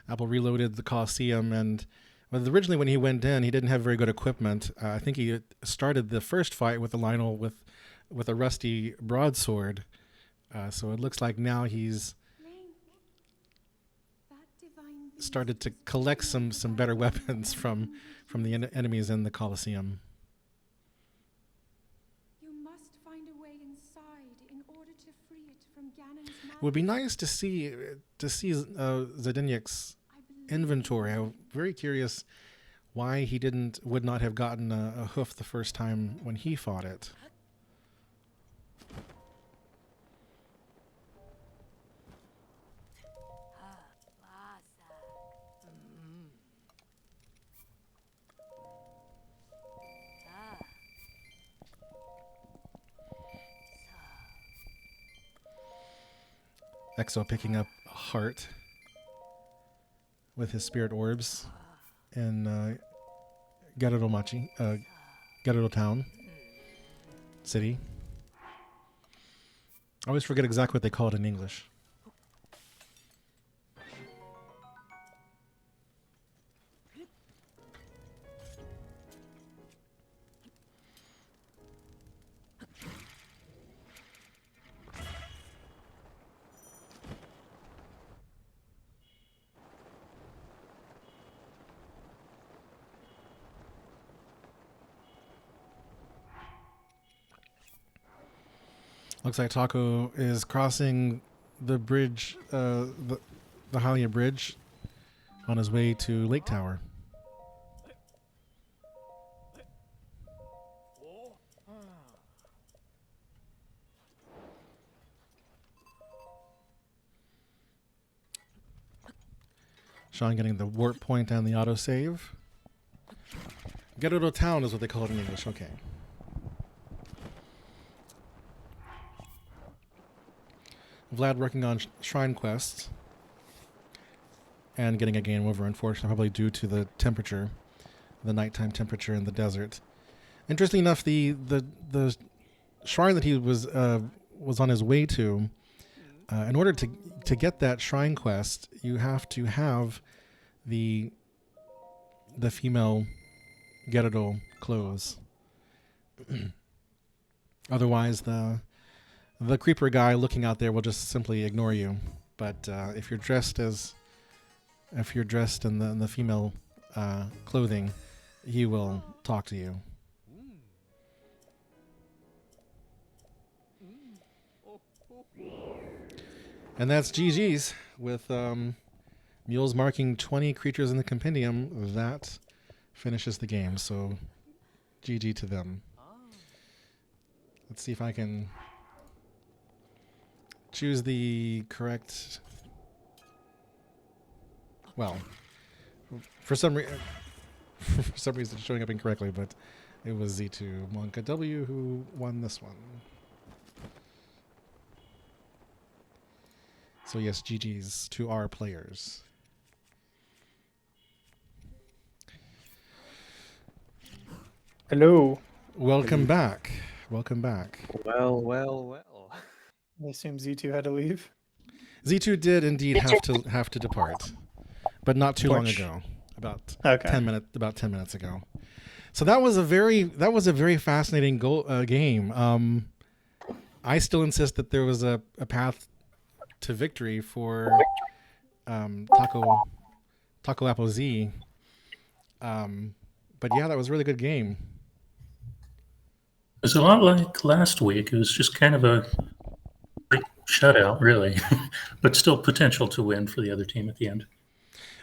Apple reloaded the Coliseum, and originally when he went in, he didn't have very good equipment. I think he started the first fight with the Lionel with a rusty broadsword. So it looks like now he's started to collect some better weapons from the enemies in the Coliseum. You must find a way inside in order to free it from Ganon's magic. It would be nice to see Zedeniak's inventory. I'm very curious why he would not have gotten a hoof the first time when he fought it. Exo picking up a heart with his spirit orbs in Gerudo Town City. I always forget exactly what they call it in English. Looks like Taco is crossing the bridge, the Hylia Bridge, on his way to Lake Tower. Sean getting the warp point and the autosave. Gerudo Town is what they call it in English. Okay. Vlad working on shrine quests and getting a game over, unfortunately, probably due to the temperature, the nighttime temperature in the desert. Interesting enough, the shrine that he was on his way to, in order to get that shrine quest, you have to have the female Gerudo clothes. Otherwise, the creeper guy looking out there will just simply ignore you. But if you're dressed in the female clothing, he will talk to you. And that's GG's with mules marking 20 creatures in the compendium. That finishes the game. So GG to them. Let's see if I can choose the correct. Well, for some reason it's showing up incorrectly, but it was Z2 Monka W who won this one. So yes, GG's to our players. Hello. Welcome back. Welcome back. Well. I assume Z2 had to leave. Z2 did indeed have to depart, but not too long Torch. ago. About Okay. 10 minutes ago. So that was a very fascinating game. I still insist that there was a path to victory for Taco Apple Z. But yeah, that was a really good game. It was a lot like last week. It was just kind of a quick shutout, really, but still potential to win for the other team at the end.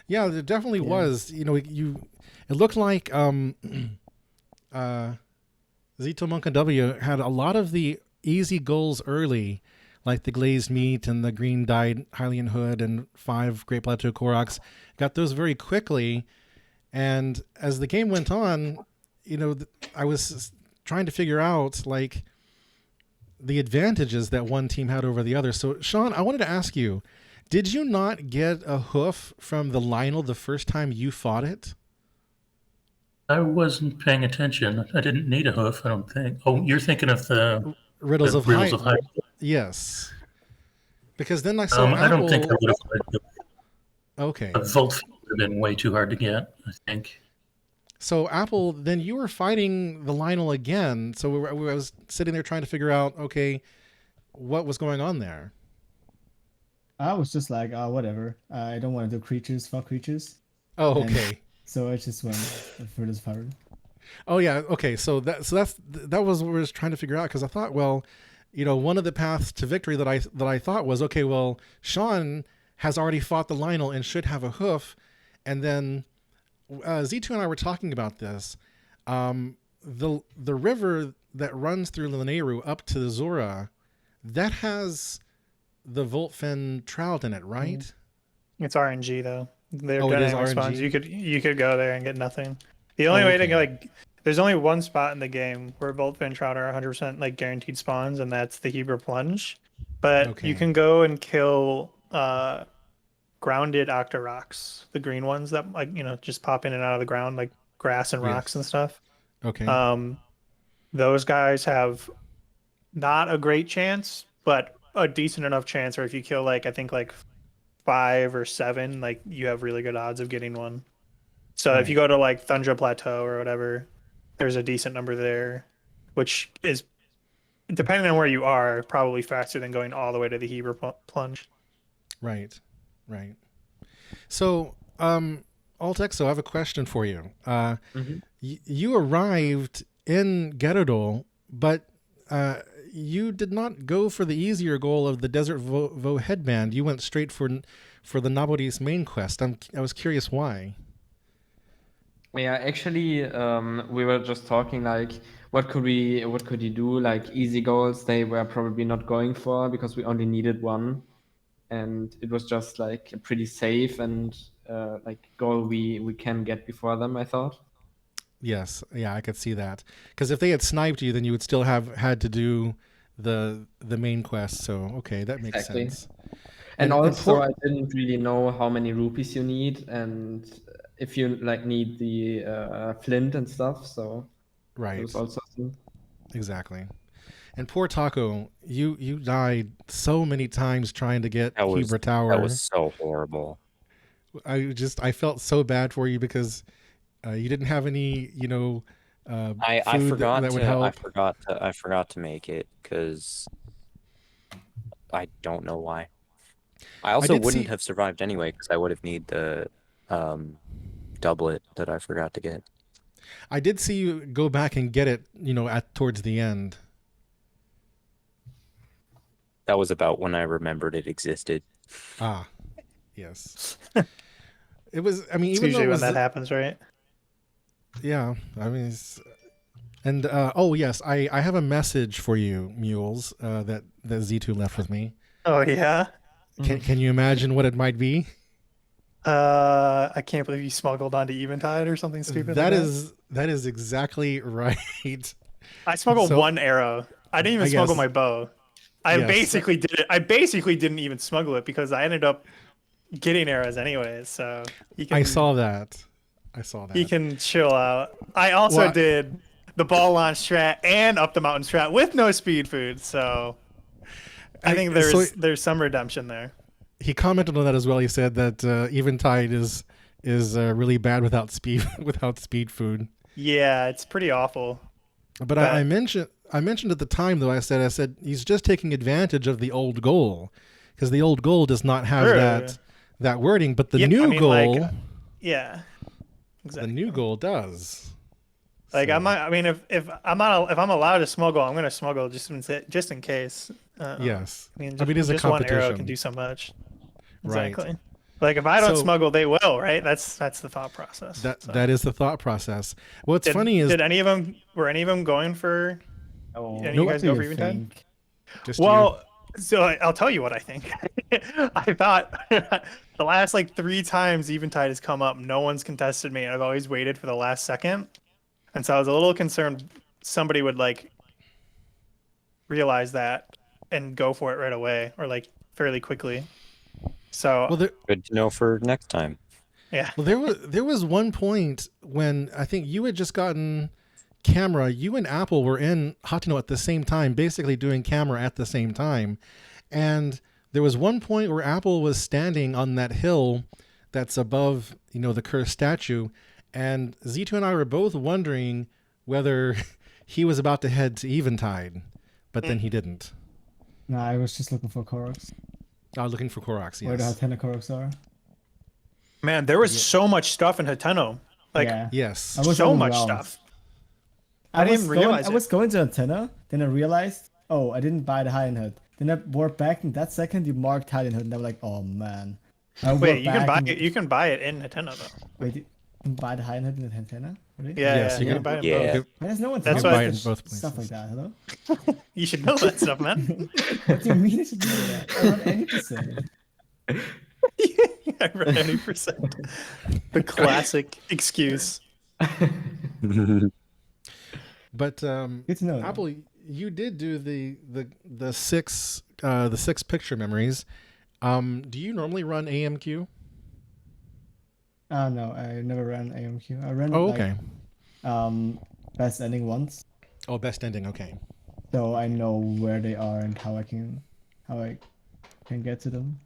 Yeah, there definitely was. You know, it looked like Zito Monk and W had a lot of the easy goals early, like the glazed meat and the green dyed Hylian hood and 5 Great Plateau Koroks. Got those very quickly, and as the game went on, you know, I was trying to figure out like the advantages that one team had over the other. So Sean, I wanted to ask you, did you not get a hoof from the Lionel the first time you fought it? I wasn't paying attention. I didn't need a hoof, I don't think. Oh, you're thinking of the Riddles of Riddles High. of High. Yes. Because then I saw I don't think I Apple. would have played Okay. the Volt would have been way too hard to get, I think. So Apple, then you were fighting the Lionel again. So I was sitting there trying to figure out, okay, what was going on there. I was just like, whatever. I don't want to do creatures, fuck creatures. Oh, And okay. So I just went for this pirate. Oh yeah, okay. So that was what I was trying to figure out, because I thought, well, you know, one of the paths to victory that I thought was, okay, well, Sean has already fought the Lionel and should have a hoof, and then Z2 and I were talking about this. The river that runs through Lanayru up to the Zora, that has the Voltfen trout in it, right? It's RNG though. They're Oh, it is dynamic spawns. RNG? You could go there and get nothing. The only way okay. to get like, there's only one spot in the game where Voltfin Trout are 100% like guaranteed spawns, and that's the Hebrew Plunge. But Okay. you can go and kill grounded Octoroks, the green ones that like just pop in and out of the ground like grass and rocks Yes. and stuff. Okay. Those guys have not a great chance, but a decent enough chance where if you kill like I think like 5 or 7, like you have really good odds of getting one. So if you go to like Thundra Plateau or whatever, there's a decent number there, which is depending on where you are, probably faster than going all the way to the Hebrew Plunge. Right. So, Altexo, I have a question for you. You arrived in Gerudo, but you did not go for the easier goal of the Desert Vo headband. You went straight for the Nabori's main quest. I was curious why. Yeah, actually, we were just talking like, what could he do? Like easy goals, they were probably not going for because we only needed one, and it was just like a pretty safe and like goal we can get before them, I thought. Yes, yeah, I could see that. Because if they had sniped you, then you would still have had to do the main quest. So okay, that makes Exactly. sense. And also, I didn't really know how many rupees you need, and if you like need the flint and stuff. So right, it was also exactly. And poor Taco, you died so many times trying to get Hebra Tower. That was so horrible. I felt so bad for you because you didn't have any, I food forgot that would help. I forgot to make it because I don't know why. I also wouldn't have survived anyway because I would have needed the doublet that I forgot to get. I did see you go back and get it, towards the end. That was about when I remembered it existed. Ah, yes. It was. I mean, It's even though usually it was, when that happens, right? Yeah, I mean, oh yes, I have a message for you, Mules, that Z2 left with me. Oh yeah. Can you imagine what it might be? I can't believe you smuggled onto Eventide or something stupid. That is exactly right. I smuggled one arrow. I didn't even smuggle my bow. I Yes. basically did it. I basically didn't even smuggle it because I ended up getting arrows anyways. So I saw that. He can chill out. I also did the ball launch strat and up the mountain strat with no speed food. So I think there's some redemption there. He commented on that as well. He said that Eventide is really bad without speed food. Yeah, it's pretty awful. But I mentioned at the time though. I said he's just taking advantage of the old goal because the old goal does not have that wording, but the new goal, yeah, exactly. The new goal does. Like so. If I'm allowed to smuggle, I'm gonna smuggle just in case. Yes, I mean, it's a competition. One arrow can do so much. Exactly. Right. Like if I don't smuggle, they will, right? That's the thought process. That is the thought process. What's funny is were any of them going for? Oh, any of you guys go for Eventide? Well, so I'll tell you what I think. I thought the last like 3 times Eventide has come up, no one's contested me, and I've always waited for the last second, and so I was a little concerned somebody would like realize that and go for it right away or like fairly quickly. So good to know for next time. Yeah. Well, there was one point when I think you had just gotten camera. You and Apple were in Hateno at the same time, basically doing camera at the same time. And there was one point where Apple was standing on that hill that's above, the cursed statue. And Z2 and I were both wondering whether he was about to head to Eventide, but then he didn't. No, I was just looking for Koroks. Looking for Koroks, yes. Where the Hateno Koroks are. Man, there was so much stuff in Hateno. Like, yes. I was so much stuff. I didn't realize I was going to Hateno, then I realized, I didn't buy the Hidden Hood. Then I warped back, and that second you marked Hidden Hood, and I was like, oh man. Wait, you can buy it in Hateno though. Wait, you can buy the Hidden Hood in Hateno? Really? Yeah, you can buy it in both. There's no one That's why in both places. Stuff like that, hello? You should know that stuff, man. What do you mean I should know that? I run any percent. I run any percent. The classic excuse. But good to know. Apple, you did do the 6 picture memories. Do you normally run AMQ? No, I never ran AMQ. I ran okay. Best ending once. Oh, best ending, okay. So I know where they are and how I can get to them.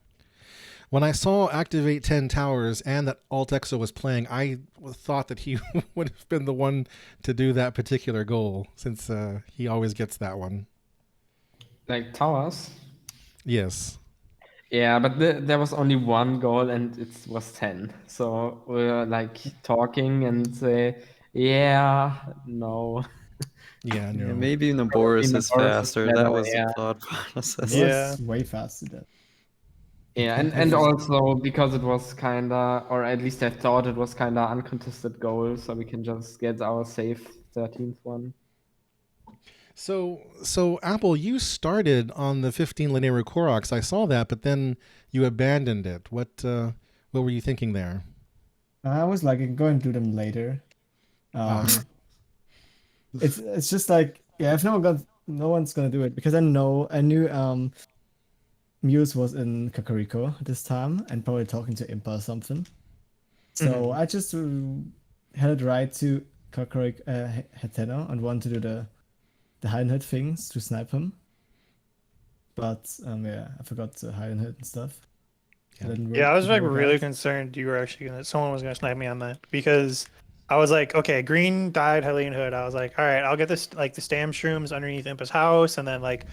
When I saw Activate 10 Towers and that Alt-Exo was playing, I thought that he would have been the one to do that particular goal, since he always gets that one. Like towers? Yes. Yeah, but there was only one goal and it was 10. So we were like talking and say, no. No. Yeah, maybe Naboris is faster. That was the thought process. Yeah, way faster than. Yeah, and also because it was kinda, or at least I thought it was kinda uncontested goal, so we can just get our safe 13th one. So Apple, you started on the 15 linear Koroks. I saw that, but then you abandoned it. What were you thinking there? I was like, I'm going to do them later. It's just like, if no one's gonna do it, because I knew Muse was in Kakariko at this time and probably talking to Impa or something. So I just headed right to Kakariko Hateno and wanted to do the Hidden Hood things to snipe him. But I forgot the Hidden Hood and stuff. I was like really concerned you were actually someone was gonna snipe me on that, because I was like, okay, green died Hylian Hood. I was like, all right, I'll get this like the stam shrooms underneath Impa's house, and then like a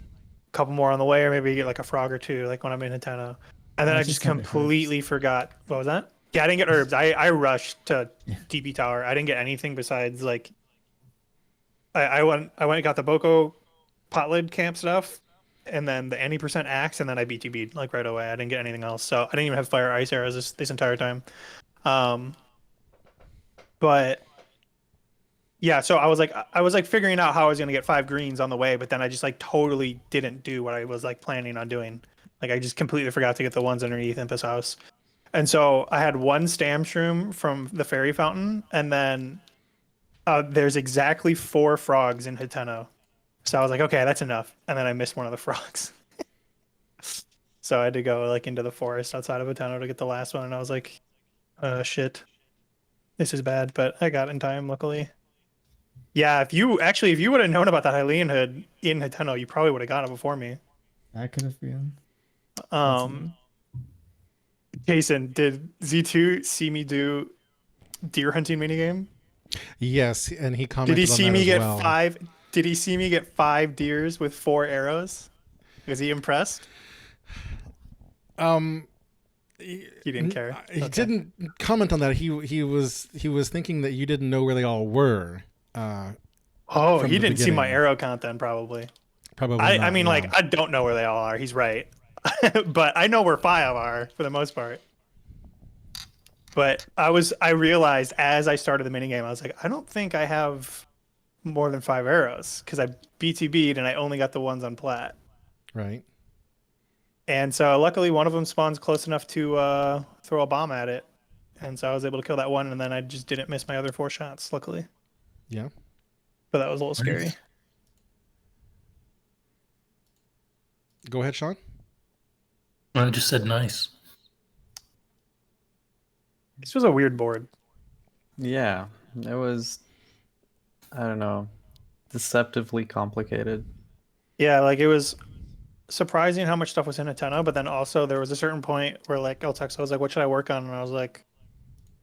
couple more on the way, or maybe get like a frog or two like when I'm in Hateno. And then I just completely forgot. What was that? Yeah, I didn't get herbs. I rushed to DP Tower. I didn't get anything besides like I went and got the Boko pot lid camp stuff, and then the any % axe, and then I BTB'd like right away. I didn't get anything else, so I didn't even have fire ice arrows this entire time. But yeah, so I was like figuring out how I was gonna get 5 greens on the way, but then I just like totally didn't do what I was like planning on doing. Like I just completely forgot to get the ones underneath Impa's house. And so I had 1 stam shroom from the fairy fountain, and then there's exactly 4 frogs in Hateno. So I was like, okay, that's enough. And then I missed one of the frogs. So I had to go like into the forest outside of Hateno to get the last one, and I was like, shit, this is bad. But I got in time, luckily. Yeah, if you would have known about that Hylian hood in Hateno, you probably would have got it before me. That could have been. Jason, did Z2 see me do deer hunting minigame? Yes, and he commented Did he see on me that get as well. 5? Did he see me get 5 deers with 4 arrows? Was he impressed? He didn't care. He didn't comment on that. He was thinking that you didn't know where they all were. He didn't see my arrow count then, probably. Probably. I mean, like, I don't know where they all are. He's right. But I know where 5 are for the most part. But I realized as I started the minigame, I was like, I don't think I have more than 5 arrows because I BTB'd and I only got the ones on plat. Right. And so luckily one of them spawns close enough to throw a bomb at it. And so I was able to kill that one, and then I just didn't miss my other 4 shots, luckily. Yeah. But that was a little scary. Nice. Go ahead, Sean. I just said nice. This was a weird board. Yeah, it was, I don't know, deceptively complicated. Yeah, like it was surprising how much stuff was in Hateno, but then also there was a certain point where like El Texo was like, what should I work on? And I was like,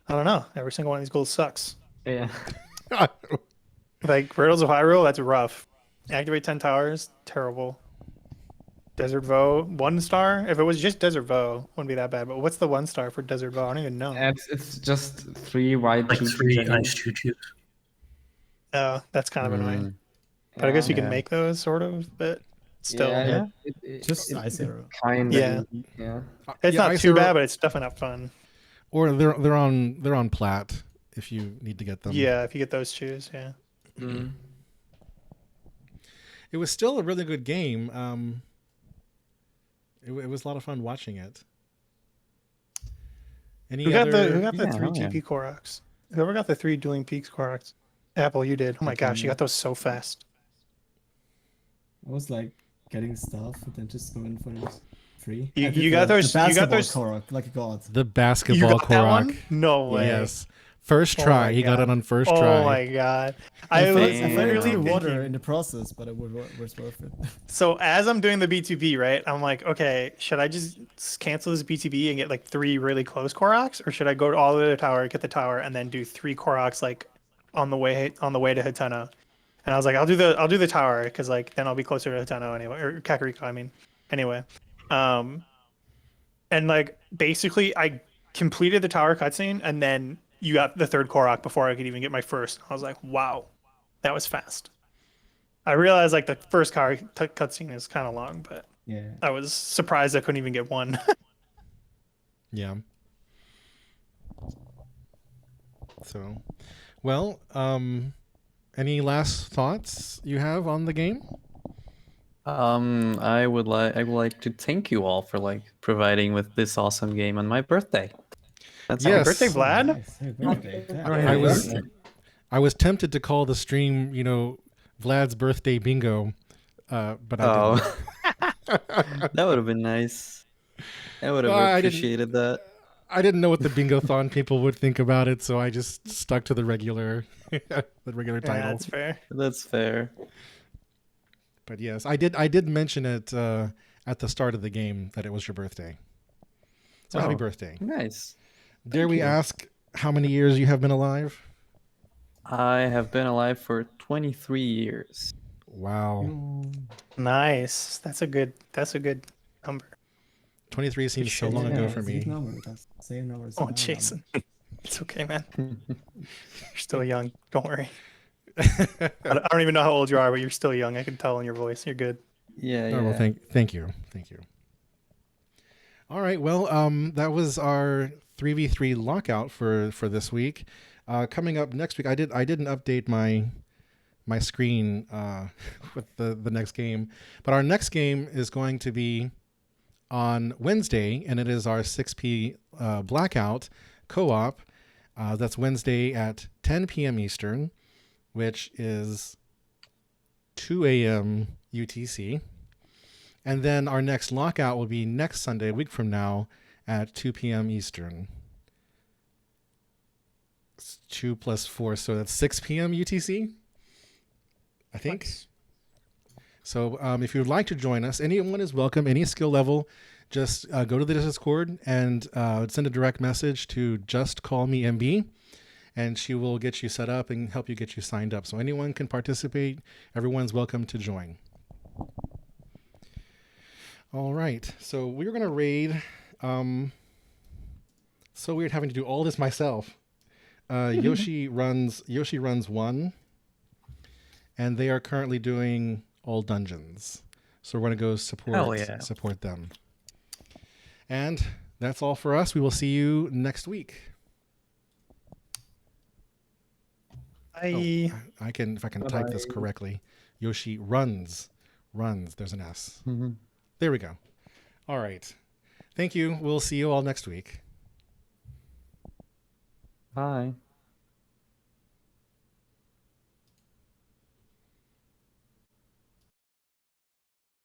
I don't know. Every single one of these goals sucks. Yeah. Like Riddles of Hyrule, that's rough. Activate 10 towers, terrible. Desert Voe, 1 star. If it was just Desert Voe, wouldn't be that bad. But what's the 1 star for Desert Voe? I don't even know. It's just 3 white Like choo-choo 3 jellies. ice choo-choos. Oh, that's kind of annoying. But I Yeah. guess you can Yeah. make those sort of, but still. Yeah, Just ice arrow. Kind Yeah. of. Yeah. It's Yeah, not Ice too Arrow- bad, but it's definitely not fun. Or they're on plat if you need to get them. Yeah, if you get those shoes, yeah. Mm. It was still a really good game. It was a lot of fun watching it. Who got the Yeah, 3 oh, yeah. GP Koroks? Whoever got the 3 Dueling Peaks Koroks? Apple, you did. Oh my gosh, you got those so fast. I was like getting stuff and then just going for those 3. You- I did you got those- The you got basketball those- Korok, like a god. The You basketball got that one? Korok. No way. Yes. First Oh try. my He got God. it on first Oh try. my god. I fell was Damn. into literally the water thinking- in the process, but it was worth it. So as I'm doing the B2B, right, I'm like, okay, should I just cancel this BTB and get like 3 really close Koroks, or should I go all the way to the tower, get the tower, and then do 3 Koroks like on the way to Hateno? And I was like, I'll do the tower because like then I'll be closer to Hateno anyway, or Kakariko, I mean, anyway. And like basically I completed the tower cutscene, and then you got the 3rd Korok before I could even get my first. I was like, wow, that was fast. I realized like the first cutscene is kind of long, but Yeah. I was surprised I couldn't even get one. Yeah. So, well, any last thoughts you have on the game? I would like to thank you all for like providing with this awesome game on my birthday. That's Yes. Happy birthday, Vlad. Nice. Happy birthday. Yeah. I was tempted to call the stream, Vlad's birthday bingo, but I didn't. That would have been nice. I would have I didn't- appreciated that. I didn't know what the Bingothon people would think about it, so I just stuck to the regular title. Yeah, that's fair. That's fair. But yes, I did mention it at the start of the game that it was your birthday. So happy Oh. birthday. Nice. Dare we you. ask how many years you have been alive? I have been alive for 23 years. Wow. Nice. That's a good number. 23 seems so shit. long ago Yeah, for same me. number. That's the same number. Oh, same Jason. It's okay, man. You're still young. Don't worry. I don't even know how old you are, but you're still young. I can tell in your voice. You're good. Yeah, Oh, well, thank you. All right, well, that was our 3v3 lockout for this week. Coming up next week, I didn't update my screen with the next game, but our next game is going to be on Wednesday, and it is our 6p blackout co-op. That's Wednesday at 10 p.m. Eastern, which is 2 a.m. UTC. And then our next lockout will be next Sunday, a week from now, at 2 p.m. Eastern. It's 2 + 4, so that's 6 p.m. UTC, I think. Nice. So if you would like to join us, anyone is welcome, any skill level. Just go to the Discord and send a direct message to Just Call Me MB, and she will get you set up and help you get you signed up. So anyone can participate. Everyone's welcome to join. All right. So we're going to raid. So weird having to do all this myself. Yoshi runs 1, and they are currently doing all dungeons. So we're going to go support them. And that's all for us. We will see you next week. Bye. I can, if I can type this correctly. Yoshi runs. There's an S. Mm-hmm. There we go. All right. Thank you. We'll see you all next week. Bye.